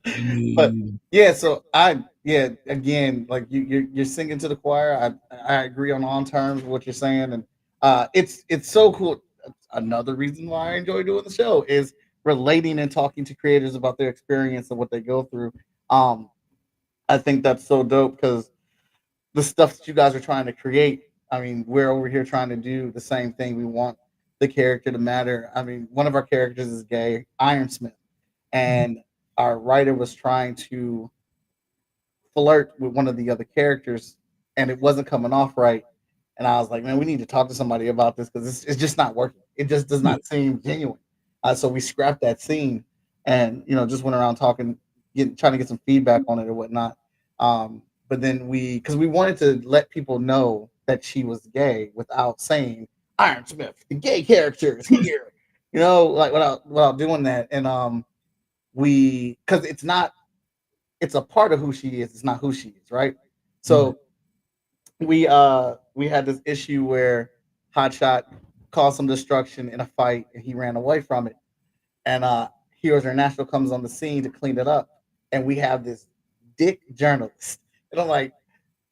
I But mean, yeah, so I yeah again like you're singing to the choir. I agree on terms with what you're saying, and it's so cool. Another reason why I enjoy doing the show is relating and talking to creators about their experience and what they go through. Um, I think that's so dope because the stuff that you guys are trying to create. I mean, we're over here trying to do the same thing. We want the character to matter. I mean, one of our characters is gay, Ironsmith, and our writer was trying to flirt with one of the other characters, and it wasn't coming off right. And I was like, man, we need to talk to somebody about this because it's just not working. It just does yeah, not seem genuine. So we scrapped that scene, and just went around talking, trying to get some feedback on it or whatnot. But then because we wanted to let people know that she was gay without saying Iron Smith, the gay character is here, like without doing that. And because it's a part of who she is. It's not who she is, right? right. So we had this issue where Hotshot caused some destruction in a fight and he ran away from it. And Heroes International comes on the scene to clean it up. And we have this dick journalist. And I'm like,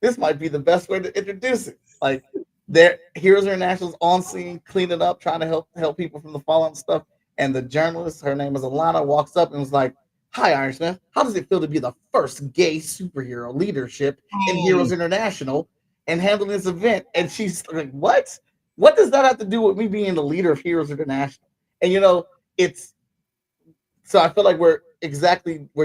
this might be the best way to introduce it. Like their Heroes International's on scene, cleaning up, trying to help people from the fallout and stuff. And the journalist, her name is Alana, walks up and was like, "Hi, Ironsmith. How does it feel to be the first gay superhero leadership in Oh, Heroes International and handling this event?" And she's like, "What? What does that have to do with me being the leader of Heroes International?" And it's so I feel like we're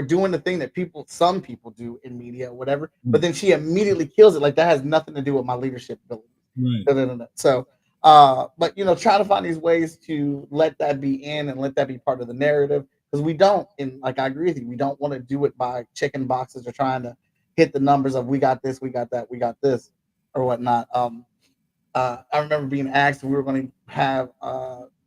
doing the thing that some people do in media or whatever, but then she immediately kills it like that has nothing to do with my leadership ability. right. Da, da, da, da. So but trying to find these ways to let that be in and let that be part of the narrative because we don't, and like I agree with you, we don't want to do it by checking boxes or trying to hit the numbers of we got this, we got that, we got this or whatnot. I remember being asked if we were going to have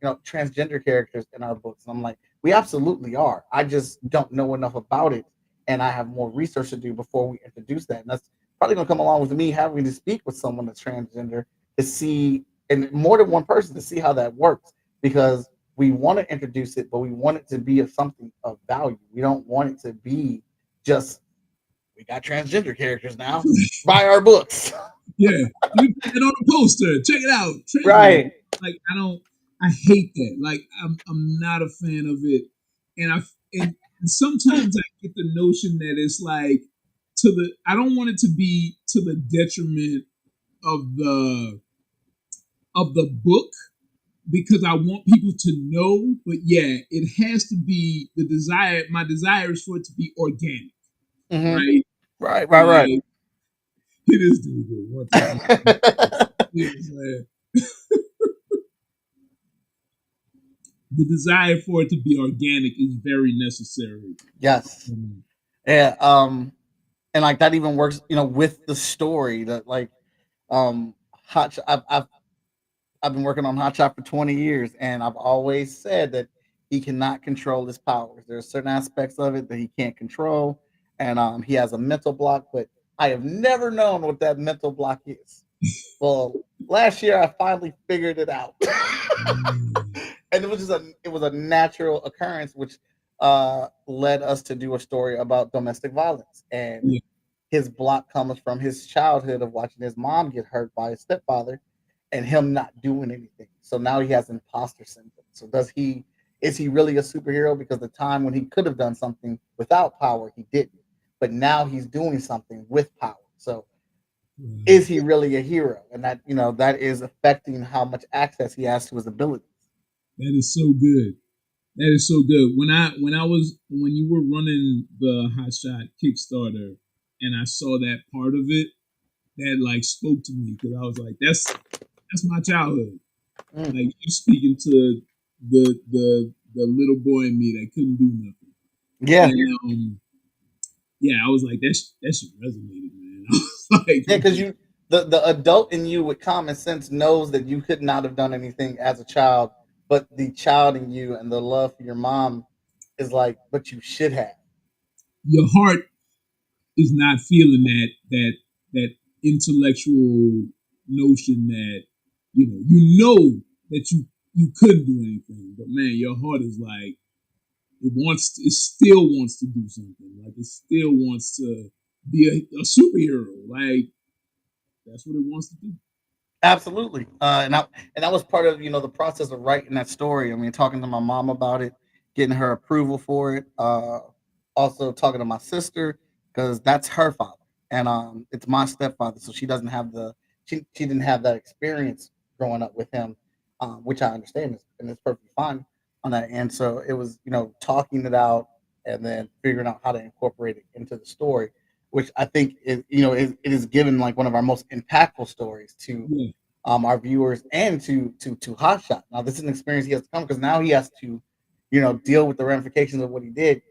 transgender characters in our books, and I'm like, we absolutely are. I just don't know enough about it, and I have more research to do before we introduce that. And that's probably going to come along with me having to speak with someone that's transgender to see, and more than one person to see how that works, because we want to introduce it, but we want it to be of something of value. We don't want it to be just we got transgender characters now. Buy our books. Yeah, let me put that on the poster. Check it out. Transgender. Right. Like I don't. I hate that. Like I'm not a fan of it. And and sometimes I get the notion that it's like I don't want it to be to the detriment of the book, because I want people to know. But yeah, it has to be the desire. My desire is for it to be organic, Mm-hmm. right? Right, right, right. Like it is doing good. One time, you know what I'm saying? The desire for it to be organic is very necessary. Yes. Um, Yeah. And like that even works, with the story that like hot Sh- I've been working on hot shot for 20 years, and I've always said that he cannot control his powers. There are certain aspects of it that he can't control, and he has a mental block, but I have never known what that mental block is. Well, last year I finally figured it out. And it was a natural occurrence, which led us to do a story about domestic violence. And yeah, his block comes from his childhood of watching his mom get hurt by his stepfather and him not doing anything. So now he has imposter syndrome. So is he really a superhero? Because the time when he could have done something without power, he didn't. But now he's doing something with power. So is he really a hero? And that is affecting how much access he has to his abilities. that is so good. That is so good. When you were running the Hot Shot Kickstarter, and I saw that part of it, that like spoke to me because I was like, that's my childhood. Mm. Like you speaking to the little boy in me that couldn't do nothing, Yeah. and yeah, I was like, that shit resonated, man. I was like, Yeah, because the adult in you with common sense knows that you could not have done anything as a child, but the child in you and the love for your mom is like, but you should have. your heart is not feeling that intellectual notion that you know that you couldn't do anything, but man, your heart is like it still wants to do something, like it still wants to be a superhero, like that's what it wants to do. Absolutely, and that was part of the process of writing that story. I mean, talking to my mom about it, getting her approval for it. Also talking to my sister because that's her father, and it's my stepfather, so she didn't have that experience growing up with him, which I understand and it's perfectly fine on that. And so it was talking it out and then figuring out how to incorporate it into the story, which I think it is given like one of our most impactful stories to Yeah, our viewers and to Hotshot. Now this is an experience he has to come because now he has to, deal with the ramifications of what he did.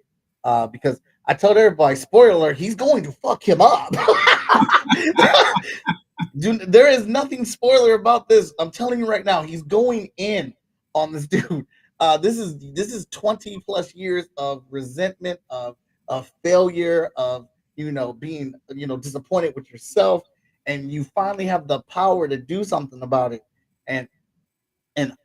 Because I told everybody, spoiler alert, he's going to fuck him up. Dude, there is nothing spoiler about this. I'm telling you right now, he's going in on this dude. This is 20 plus years of resentment, of failure, of being disappointed with yourself, and you finally have the power to do something about it. And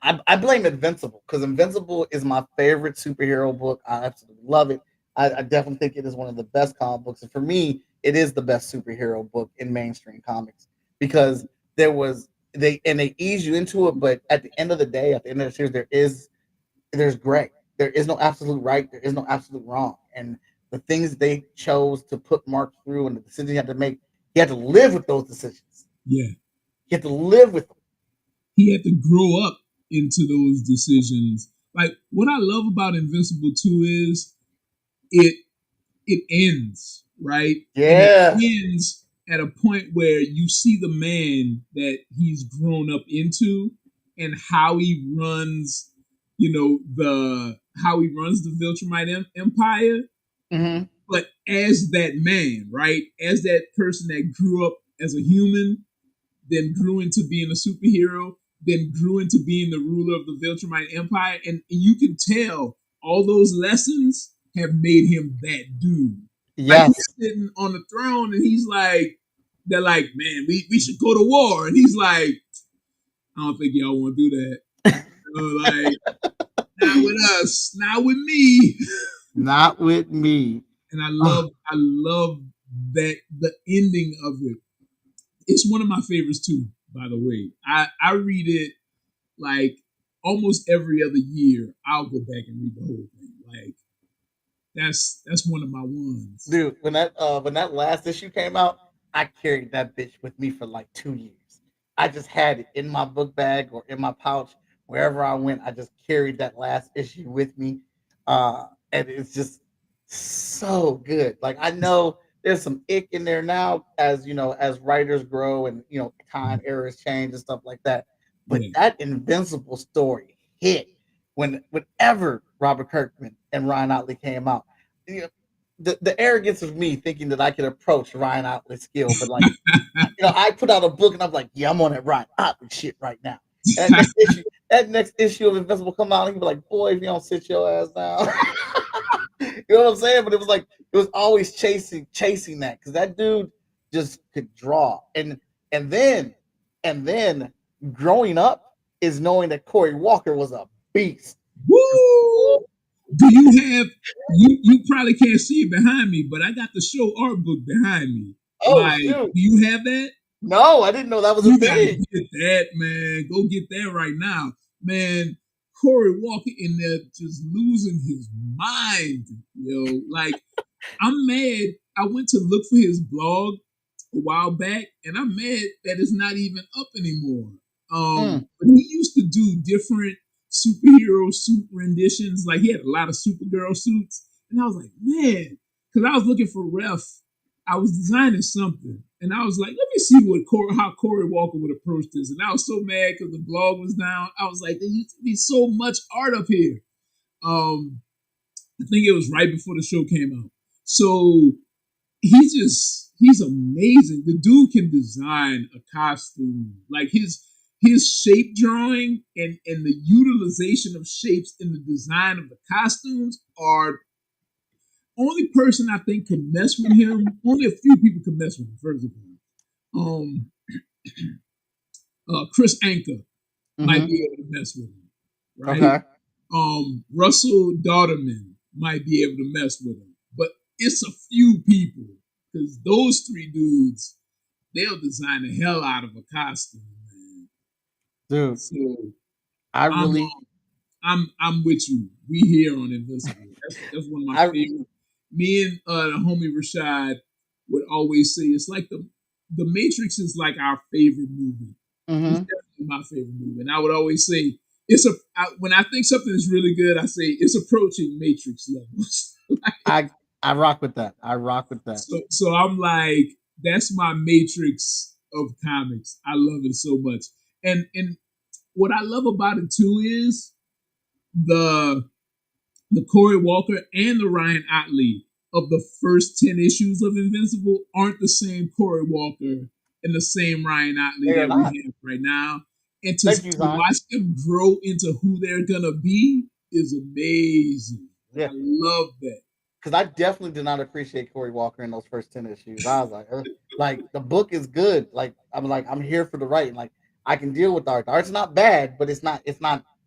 I blame Invincible because Invincible is my favorite superhero book. I absolutely love it. I definitely think it is one of the best comic books, and for me, it is the best superhero book in mainstream comics because they ease you into it, but at the end of the day, at the end of the series, there's gray. There is no absolute right. There is no absolute wrong, and the things they chose to put Mark through and the decisions he had to make, he had to live with those decisions. yeah. He had to live with them. He had to grow up into those decisions. Like what I love about Invincible 2 is it it ends, right? And it Yeah. ends at a point where you see the man that he's grown up into and how he runs, how he runs the Viltrumite Empire, Hmm. but as that man, right? As that person that grew up as a human, then grew into being a superhero, then grew into being the ruler of the Viltrumite Empire. And you can tell all those lessons have made him that dude. Like he's Yes. sitting on the throne and they're like, man, we should go to war. And he's like, I don't think y'all want to do that. Like, not with us, not with me. Not with me. And Oh, I love that the ending of it. It's one of my favorites too, by the way. I read it like almost every other year. I'll go back and read the whole thing. Like that's one of my ones. dude, when that last issue came out, I carried that bitch with me for like 2 years. I just had it in my book bag or in my pouch wherever I went, I just carried that last issue with me, and it's just so good. Like I know there's some ick in there now, as you know, as writers grow and time eras change and stuff like that. But Yeah. that Invincible story hit whenever Robert Kirkman and Ryan Otley came out. You know, the arrogance of me thinking that I could approach Ryan Otley's skill, but like I put out a book and I'm like, yeah, I'm on that Ryan Otley shit right now. And that next issue of Invincible come out, and he'd be like, boy, if you don't sit your ass down. You know what I'm saying? But it was like it was always chasing that because that dude just could draw. And then and then growing up is knowing that Corey Walker was a beast. Woo! Do you have you probably can't see it behind me, but I got the show art book behind me. Oh Like, shoot. do you have that? No, I didn't know that was a You gotta thing. get that, man. Go get that right now. Man, Corey Walker in there just losing his mind. Like I'm mad. I went to look for his blog a while back, and I'm mad that it's not even up anymore. Mm, But he used to do different superhero suit renditions. Like he had a lot of Supergirl suits, and I was like, man, because I was looking for ref. I was designing something, and I was like, let me see how Corey Walker would approach this. And I was so mad because the blog was down. I was like, there used to be so much art up here. Um, I think it was right before the show came out. So he's amazing. The dude can design a costume. Like his shape drawing and the utilization of shapes in the design of the costumes are only person I think can mess with him. Only a few people can mess with him, first of all. Chris Anker might mm-hmm. be able to mess with him, right? Okay. Russell Dauterman might be able to mess with him, but it's a few people because those three dudes, they'll design the hell out of a costume, man. Dude, So I I'm really I'm with you. We here on Invincible. That's one of my I favorite. Me and the homie Rashad would always say it's like the Matrix is like our favorite movie. It's mm-hmm. definitely my favorite movie, and I would always say when I think something is really good, I say it's approaching Matrix levels. I I rock with that. I rock with that. So I'm like, that's my Matrix of comics. I love it so much, and what I love about it too is the the Corey Walker and the Ryan Otley of the first 10 issues of Invincible aren't the same Corey Walker and the same Ryan Otley They are that we not. have right now. And Thank to you, Zion. watch them grow into who they're going to be is amazing. Yeah. I love that. Because I definitely did not appreciate Corey Walker in those first 10 issues. I was like the book is good. Like I'm here for the writing. Like I can deal with the art. The art's not bad, but it's not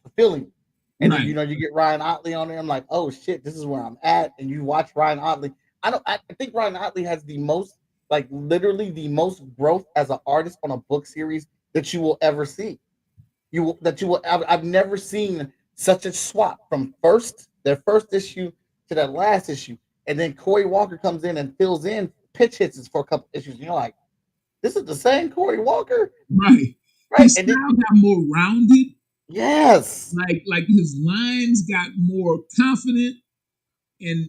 fulfilling. And then Right. you get Ryan Otley on there. I'm like, oh shit, this is where I'm at. And you watch Ryan Otley. I think Ryan Otley has the most, like literally the most growth as an artist on a book series that you will ever see. I've never seen such a swap from their first issue to that last issue, and then Corey Walker comes in and fills in pitch hits for a couple issues. And you're like, this is the same Corey Walker, Right. right? His And then style got more rounded. yes, Like his lines got more confident and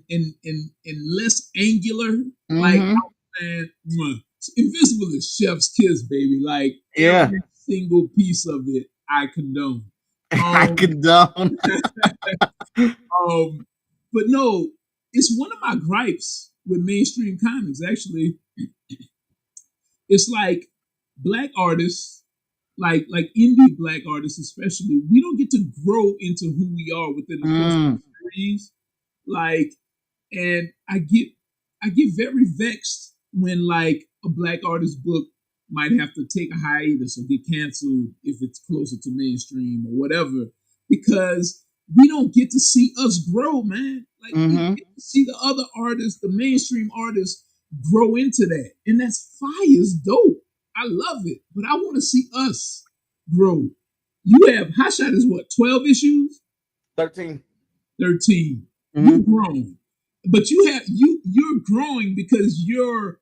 less angular. Like, mm-hmm. man, Invisible is Chef's Kiss, baby. Like Yeah, every single piece of it, I condone. I Um, condone. um, but no, it's one of my gripes with mainstream comics. Actually, it's like black artists, like indie black artists, especially, we don't get to grow into who we are within the course of Mm, the series. Like, and I get very vexed when like a black artist book might have to take a hiatus or get canceled if it's closer to mainstream or whatever, because we don't get to see us grow, man. Like we don't mm-hmm. get to see the other artists, the mainstream artists, grow into that, and that's fire is dope. I love it, but I want to see us grow. You have Hot Shot is what, 12 issues? 13. 13. Mm-hmm. You've grown. But you're growing because you're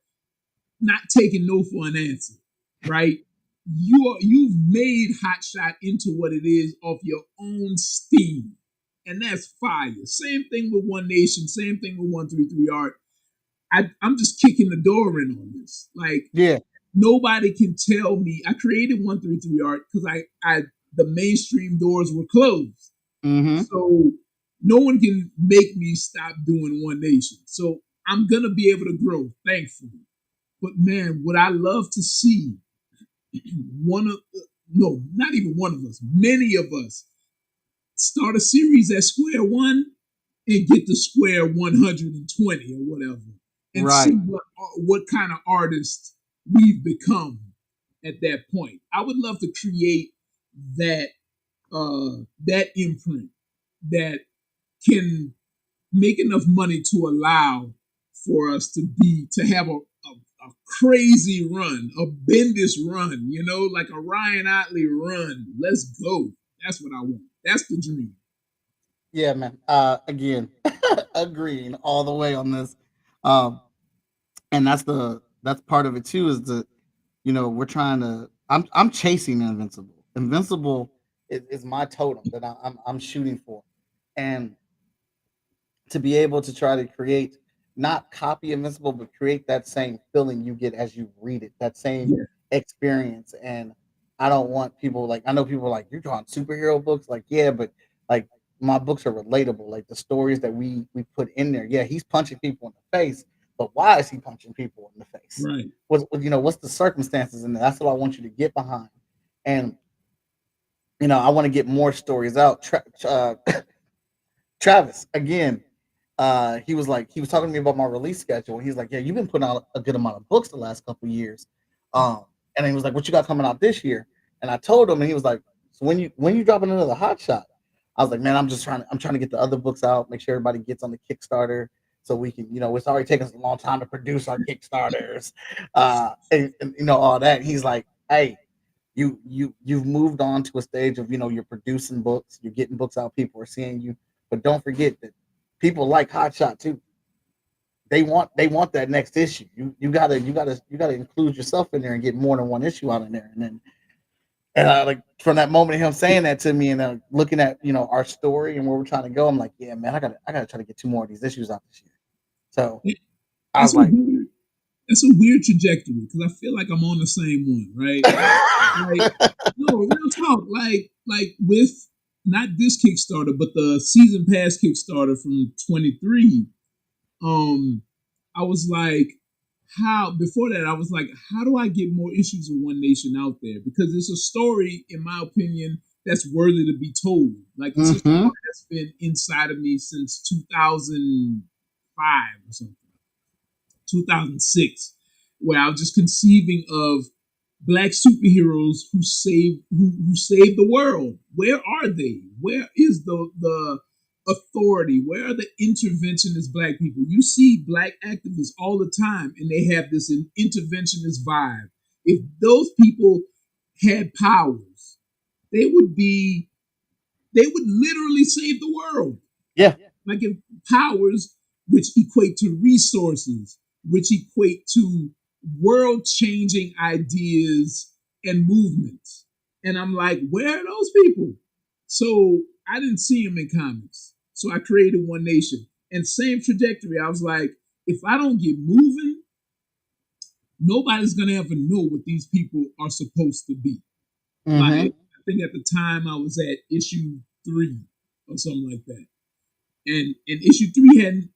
not taking no for an answer, right? you've made Hot Shot into what it is off your own steam, and that's fire. Same thing with One Nation. Same thing with 133 Art. I'm just kicking the door in on this. Like Yeah. nobody can tell me. I created 133 Art because I the mainstream doors were closed, Mm-hmm. so no one can make me stop doing One Nation. So I'm gonna be able to grow, thankfully. But man, would I love to see one of no, not even one of us, many of us start a series at square one and get to square 120 or whatever, and see Right. what kind of artists we've become at that point. I would love to create that that imprint that can make enough money to allow for us to have a crazy run, a Bendis run, like a Ryan Otley run. Let's go. That's what I want. That's the dream. Yeah, man. Again, agreeing all the way on this. Um, and that's part of it too. Is that we're trying to. I'm chasing Invincible. Invincible is my totem that I'm shooting for, and to be able to try to create, not copy Invincible, but create that same feeling you get as you read it, that same Yeah, experience. And I don't want people, like, I know people are like, you're drawing superhero books, like, yeah, but like my books are relatable, like the stories that we put in there. Yeah, he's punching people in the face, but why is he punching people in the face? right. What's the circumstances in there? That's what I want you to get behind. And I want to get more stories out. Travis, again, he was talking to me about my release schedule. And he's like, "Yeah, you've been putting out a good amount of books the last couple of years." And he was like, "What you got coming out this year?" And I told him, and he was like, "So when you dropping another hot shot?" I was like, "Man, I'm trying to get the other books out, make sure everybody gets on the Kickstarter, so we can, it's already taken us a long time to produce our Kickstarters, and all that." And he's like, "Hey, you've moved on to a stage of, you're producing books, you're getting books out, people are seeing you, but don't forget that people like Hot Shot too. They want that next issue. You gotta include yourself in there and get more than one issue out in there." And I, like, from that moment of him saying that to me, and looking at our story and where we're trying to go, I'm like, yeah, man, I gotta try to get two more of these issues out this year. So I That's was a like, weird. That's a weird trajectory because I feel like I'm on the same one, right? Like, no, real talk. Like with not this Kickstarter, but the season pass Kickstarter from 23. Um, I was like, how before that I was like, how do I get more issues of One Nation out there? Because it's a story, in my opinion, that's worthy to be told. Like it's a mm-hmm, story that's been inside of me since 2005 or something, 2006, where I was just conceiving of black superheroes who save the world. Where are they? Where is the authority? Where are the interventionist black people? You see black activists all the time, and they have this interventionist vibe. If those people had powers, they would be they would literally save the world. yeah, Like if powers which equate to resources, which equate to world changing ideas and movements. And I'm like, where are those people? So I didn't see them in comics. So I created One Nation. And same trajectory. I was like, if I don't get moving, nobody's gonna ever know what these people are supposed to be. Like mm-hmm, I think at the time I was at issue 3 or something like that. And issue 3 hadn't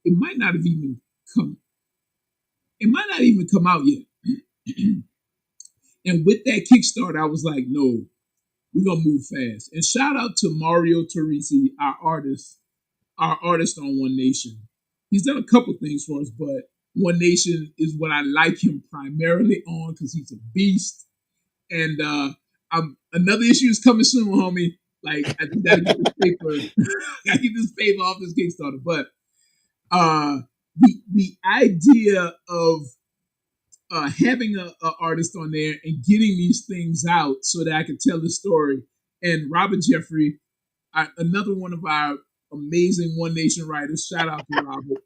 it might not have even come it might not even come out yet. And with that Kickstarter, I was like, no, we're gonna move fast. And shout out to Mario Teresi, our artist on One Nation. He's done a couple things for us, but One Nation is what I like him primarily on because he's a beast. And another issue is coming soon, homie. Like I just gotta get this paper, gotta get this paper off this Kickstarter. But the idea of having a artist on there and getting these things out so that I can tell the story. And Robert Jeffrey, another one of our amazing One Nation writers. Shout out to Robert.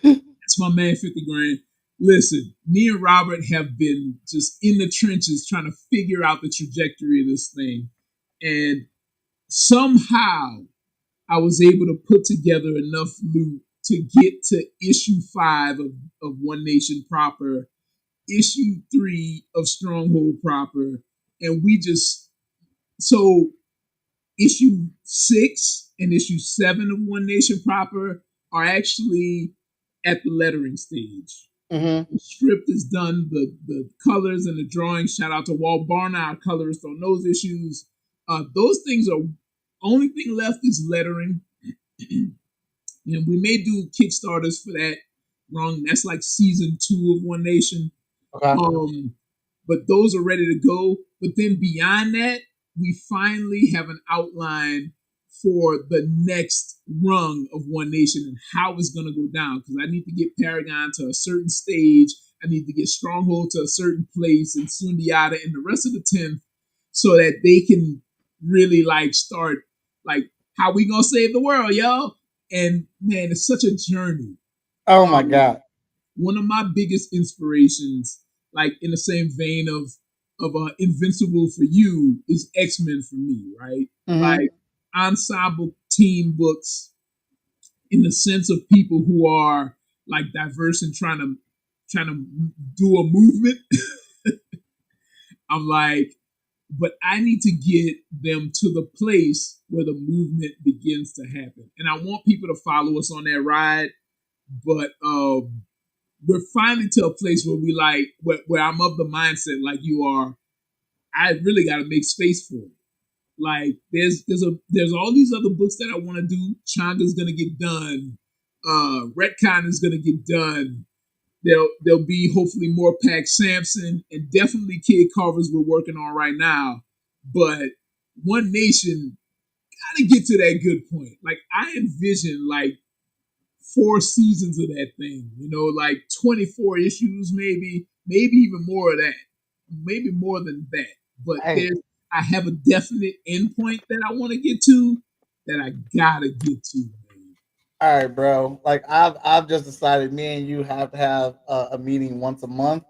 That's my man, 50 grand. Listen, me and Robert have been just in the trenches trying to figure out the trajectory of this thing. And somehow I was able to put together enough loot to get to issue 5 of One Nation proper, issue 3 of Stronghold proper, and we just so issue 6 and issue 7 of One Nation proper are actually at the lettering stage. Mm-hmm. The script is done, the colors and the drawing. Shout out to Walt Barner, our colorist on those issues. Those things are only thing left is lettering. And we may do Kickstarters for that. Wrong, that's like season 2 of One Nation. Okay. But those are ready to go. But then beyond that, we finally have an outline for the next rung of One Nation and how it's going to go down. Because I need to get Paragon to a certain stage. I need to get Stronghold to a certain place and Sundiata and the rest of the 10th so that they can really like start like how we gonna save the world, yo? And man, it's such a journey. Oh my Um, God. One of my biggest inspirations, like in the same vein of Invincible for you, is X-Men for me, right? Mm-hmm. Like ensemble team books in the sense of people who are like diverse and trying to do a movement. I'm like, but I need to get them to the place where the movement begins to happen. And I want people to follow us on that ride. But we're finally to a place where we like where I'm of the mindset like you are. I really got to make space for it. Like there's all these other books that I want to do. Changa's gonna get done. Retcon is gonna get done. There'll be hopefully more Pack Samson and definitely Kid Carvers we're working on right now. But One Nation gotta get to that good point. Like I envision like 4 seasons of that thing, like 24 issues, maybe even more of that, maybe more than that. But Hey, I have a definite endpoint that I want to get to that I gotta get to, man. all right, bro. Like I've just decided me and you have to have a meeting once a month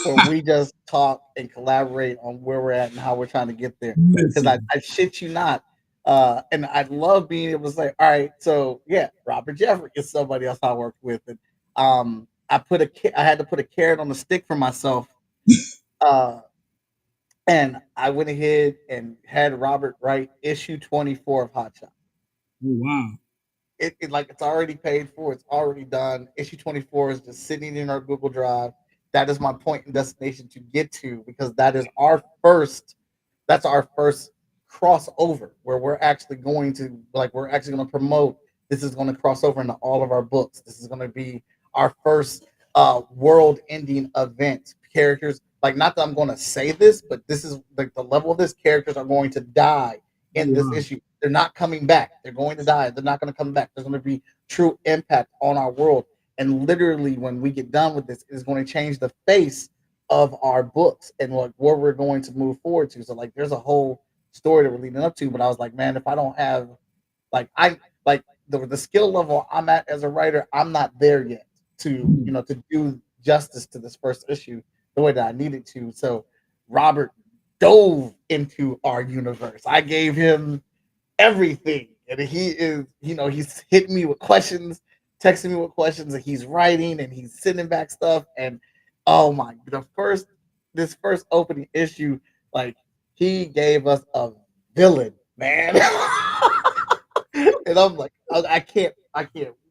where we just talk and collaborate on where we're at and how we're trying to get there. Because I, Listen, I shit you not. And I'd love being able to say, all right, so yeah, Robert Jeffrey is somebody else I worked with. And I had to put a carrot on the stick for myself. Uh, and I went ahead and had Robert write issue 24 of Hot Shot. oh wow, It like it's already paid for. It's already done. Issue 24 is just sitting in our Google Drive. That is my point and destination to get to because that is our first. That's our first crossover where we're actually going to promote. This is going to cross over into all of our books. This is going to be our first world-ending event. Characters like not that I'm going to say this, but this is like the level of this. Characters are going to die oh in this wow, issue. They're not coming back. They're going to die. They're not going to come back. There's going to be true impact on our world. And literally, when we get done with this, it's going to change the face of our books and like where we're going to move forward to. So like, there's a whole story that we're leading up to. But I was like, man, if I don't have like the skill level I'm at as a writer, I'm not there yet to mm, to do justice to this first issue the way that I needed to. So Robert dove into our universe. I gave him everything. And he is, he's hitting me with questions, texting me with questions, and he's writing and he's sending back stuff. And oh my, this first opening issue, like he gave us a villain, man. And I'm like, I can't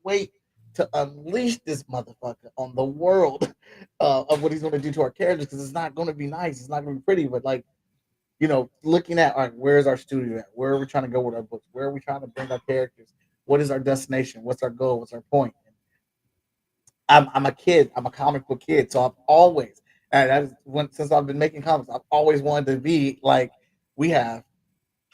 wait to unleash this motherfucker on the world of what he's going to do to our characters because it's not going to be nice, it's not going to be pretty, but like looking at all right, where's our studio at? Where are we trying to go with our books? Where are we trying to bring our characters? What is our destination? What's our goal? What's our point? I'm a kid. I'm a comic book kid, so I've always and that's when since I've been making comics, I've always wanted to be like we have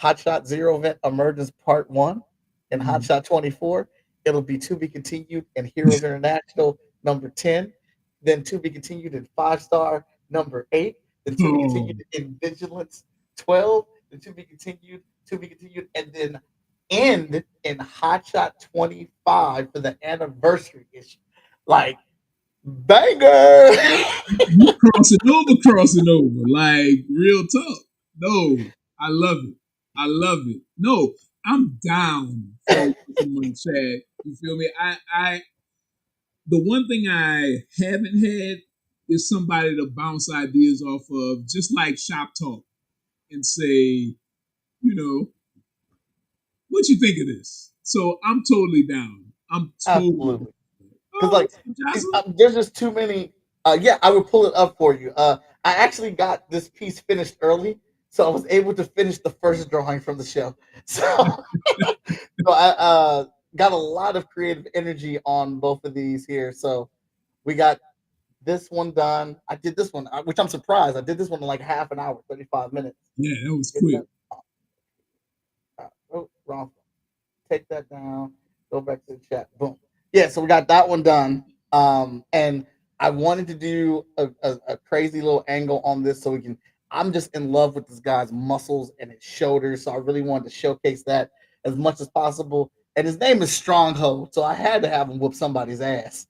Hotshot Zero Event Emergence Part One and mm. Hotshot 24. It'll be to be continued in Heroes International number 10, then to be continued in 5 Star number 8, then to be Oh, continued in Vigilance 12, then to be continued, and then end in Hotshot 25 for the anniversary issue. Like Banger. You crossing over, like real talk. No, I love it. I love it. No, I'm down for some money, Chad. You feel me? The one thing I haven't had is somebody to bounce ideas off of, just like shop talk, and say, what you think of this? So I'm totally down. I'm totally down. Absolutely. Because Oh, like what's up, Jocelyn? there's just too many. Yeah, I would pull it up for you. I actually got this piece finished early, so I was able to finish the first drawing from the show. So, so I got a lot of creative energy on both of these here. So we got this one done. I did this one, which I'm surprised. I did this one in like half an hour, 35 minutes. Yeah, that was Get quick. that. Oh, wrong. Take that down, go back to the chat. Boom. Yeah, so we got that one done. And I wanted to do a crazy little angle on this so we can. I'm just in love with this guy's muscles and his shoulders, so I really wanted to showcase that as much as possible. And his name is Stronghold, so I had to have him whoop somebody's ass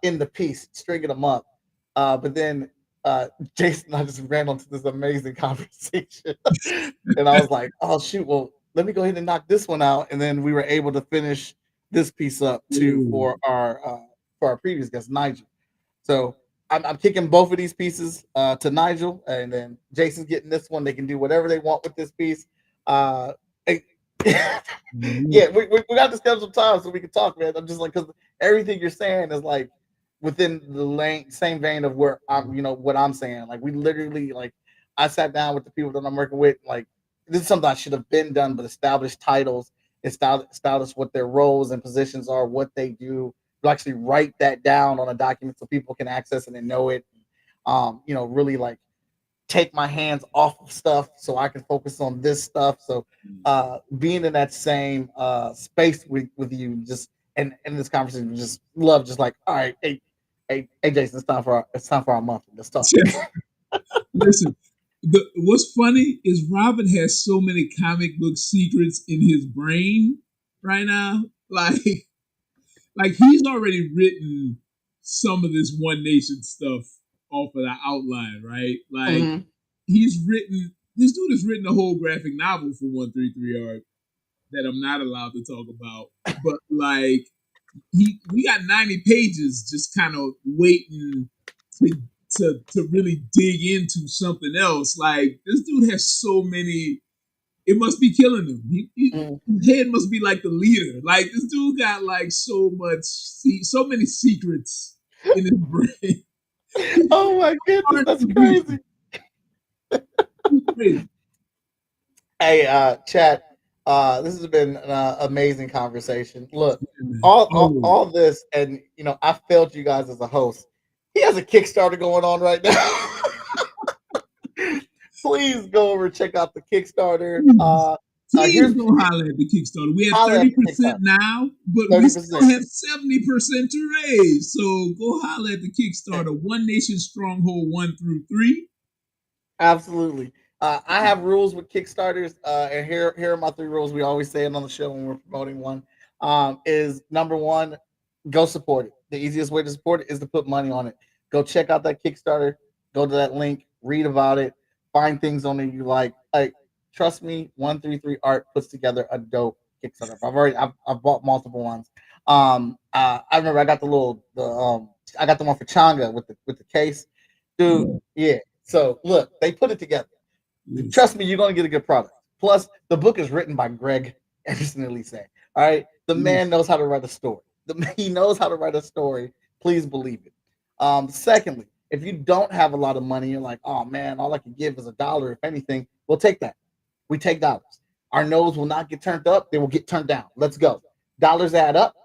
in the piece, stringing them up. But then Jason and I just ran onto this amazing conversation, and I was like, "Oh shoot, well let me go ahead and knock this one out," and then we were able to finish this piece up too Ooh. for our previous guest Nigel. So I'm kicking both of these pieces to Nigel, and then Jason's getting this one. They can do whatever they want with this piece. Uh, eh, Mhm. yeah, we got to schedule some time so we can talk, man. I'm just like, because everything you're saying is like within the same vein of where I'm, what I'm saying. Like we literally, like, I sat down with the people that I'm working with. Like this is something I should have been done, but establish titles, establish what their roles and positions are, what they do. To actually write that down on a document so people can access it and know it. Really like take my hands off of stuff so I can focus on this stuff. So being in that same space with you, just and in this conversation, just love, just like, all right, hey Jason, it's time for our month. Let's talk. Listen, what's funny is Robin has so many comic book secrets in his brain right now. Like he's already written some of this One Nation stuff off of the outline, right? Like Hmm. this dude has written a whole graphic novel for 133 art that I'm not allowed to talk about. But like we got 90 pages just kind of waiting to to really dig into something else. Like this dude has so many. It must be killing him. His head must be like the leader. Like this dude got like so many secrets in his brain. He's Oh my goodness, hard that's to read. crazy. He's crazy. Hey, chat. This has been an amazing conversation. Look, Yeah, man. all, all Oh, all this, and I failed you guys as a host. He has a Kickstarter going on right now. Please go over and check out the Kickstarter. please, please Here's go holler at the Kickstarter. We have holla at the 30% Kickstarter. now, but we still 30%. have 70% to raise. So go holler at the Kickstarter. One Nation Stronghold 1 through 3. Absolutely. I have rules with Kickstarters, and here are my three rules. We always say it on the show when we're promoting one. Is number one, go support it. The easiest way to support it is to put money on it. Go check out that Kickstarter. Go to that link. Read about it. Find things on it you like. Like, trust me, 133 Art puts together a dope Kickstarter. I've bought multiple ones. I remember I got the one for Changa with the case, dude. Yeah, Yeah. So look, they put it together. yes. Trust me, you're going to get a good product. Plus, the book is written by Greg Anderson Elysee. All right, the Yes. man knows how to write a story. He knows how to write a story. Please believe it. Secondly, if you don't have a lot of money, you're like, oh man, all I can give is $1. If anything, we'll take that. We take dollars. Our nose will not get turned up; they will get turned down. Let's go. Dollars add up.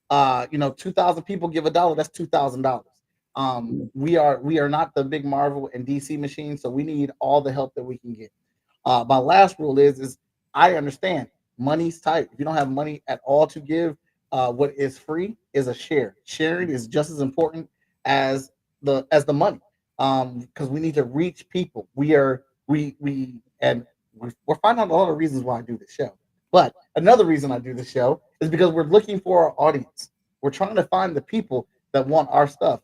2,000 people give $1. That's $2,000. We are not the big Marvel and DC machine, so we need all the help that we can get. My last rule is I understand money's tight. If you don't have money at all to give, what is free is a share. Sharing is just as important as the money, because we need to reach people. We're finding out a lot of reasons why I do this show. But another reason I do this show is because we're looking for our audience. We're trying to find the people that want our stuff.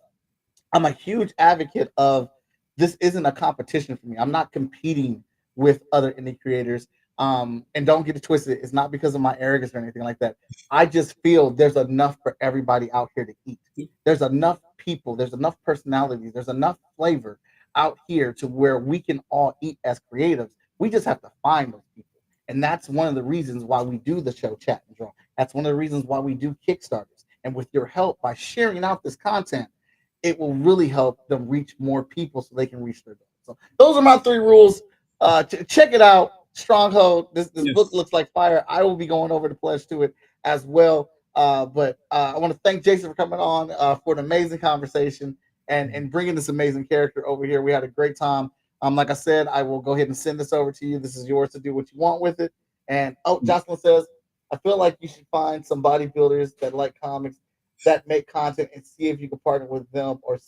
I'm a huge advocate of this isn't a competition for me. I'm not competing with other indie creators. And don't get it twisted. It's not because of my arrogance or anything like that. I just feel there's enough for everybody out here to eat. There's enough people. There's enough personalities. There's enough flavor out here to where we can all eat as creatives. We just have to find those people. And that's one of the reasons why we do the show Chat and Draw. That's one of the reasons why we do Kickstarters. And with your help, by sharing out this content, it will really help them reach more people so they can reach their goals. So those are my 3 rules. Check it out, Stronghold. This book looks like fire. I will be going over to pledge to it as well. But I want to thank Jason for coming on for an amazing conversation and bringing this amazing character over here. We had a great time. Like I said, I will go ahead and send this over to you. This is yours to do what you want with it. And Jocelyn says, I feel like you should find some bodybuilders that like comics that make content and see if you can partner with them or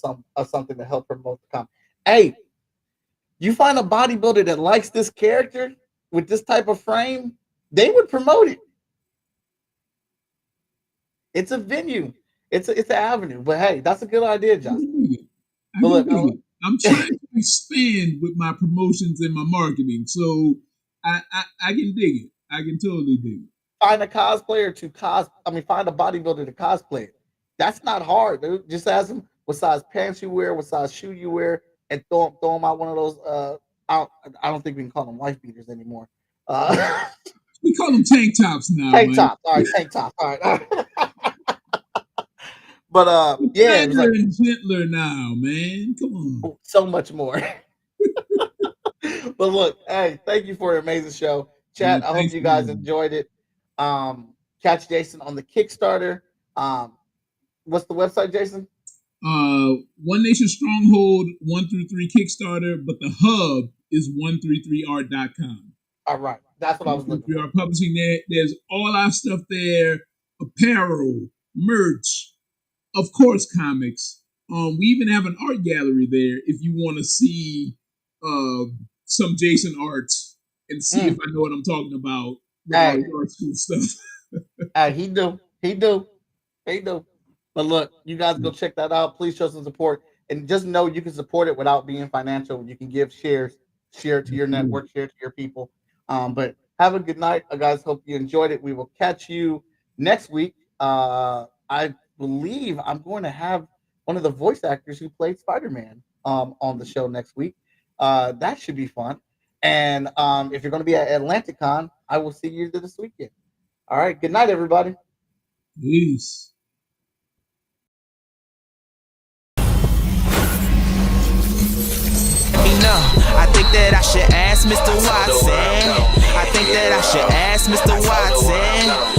something to help promote the comic. Hey, you find a bodybuilder that likes this character with this type of frame, they would promote it. It's a venue. It's an avenue. But hey, that's a good idea, Justin. I'm trying to expand with my promotions and my marketing, so I can dig it. I can totally dig it. Find a cosplayer find a bodybuilder to cosplay it. That's not hard, dude. Just ask them what size pants you wear, what size shoe you wear, and throw them out one of those. I don't think we can call them wife beaters anymore. We call them tank tops now. Tank tops. All right, tank tops. All right. But yeah, it's like, and gentler now, man. Come on. So much more. But look, hey, thank you for an amazing show. Chat, I hope you guys enjoyed it. Catch Jason on the Kickstarter. What's the website, Jason? One Nation Stronghold 1 through 3 Kickstarter, but the hub is 133art.com. All right, that's what I was looking for. We are publishing there. There's all our stuff there: apparel, merch, of course, comics. We even have an art gallery there if you want to see some Jason art and see if I know what I'm talking about with all the art school stuff. He do. But look, you guys go check that out. Please show some support. And just know you can support it without being financial. You can give shares, share it to your network, share it to your people. But have a good night. Guys, hope you enjoyed it. We will catch you next week. I believe I'm going to have one of the voice actors who played Spider-Man on the show next week. That should be fun. And if you're going to be at AtlanticCon, I will see you this weekend. All right. Good night, everybody. Peace. I think that I should ask Mr. Watson. I think that I should ask Mr. Watson.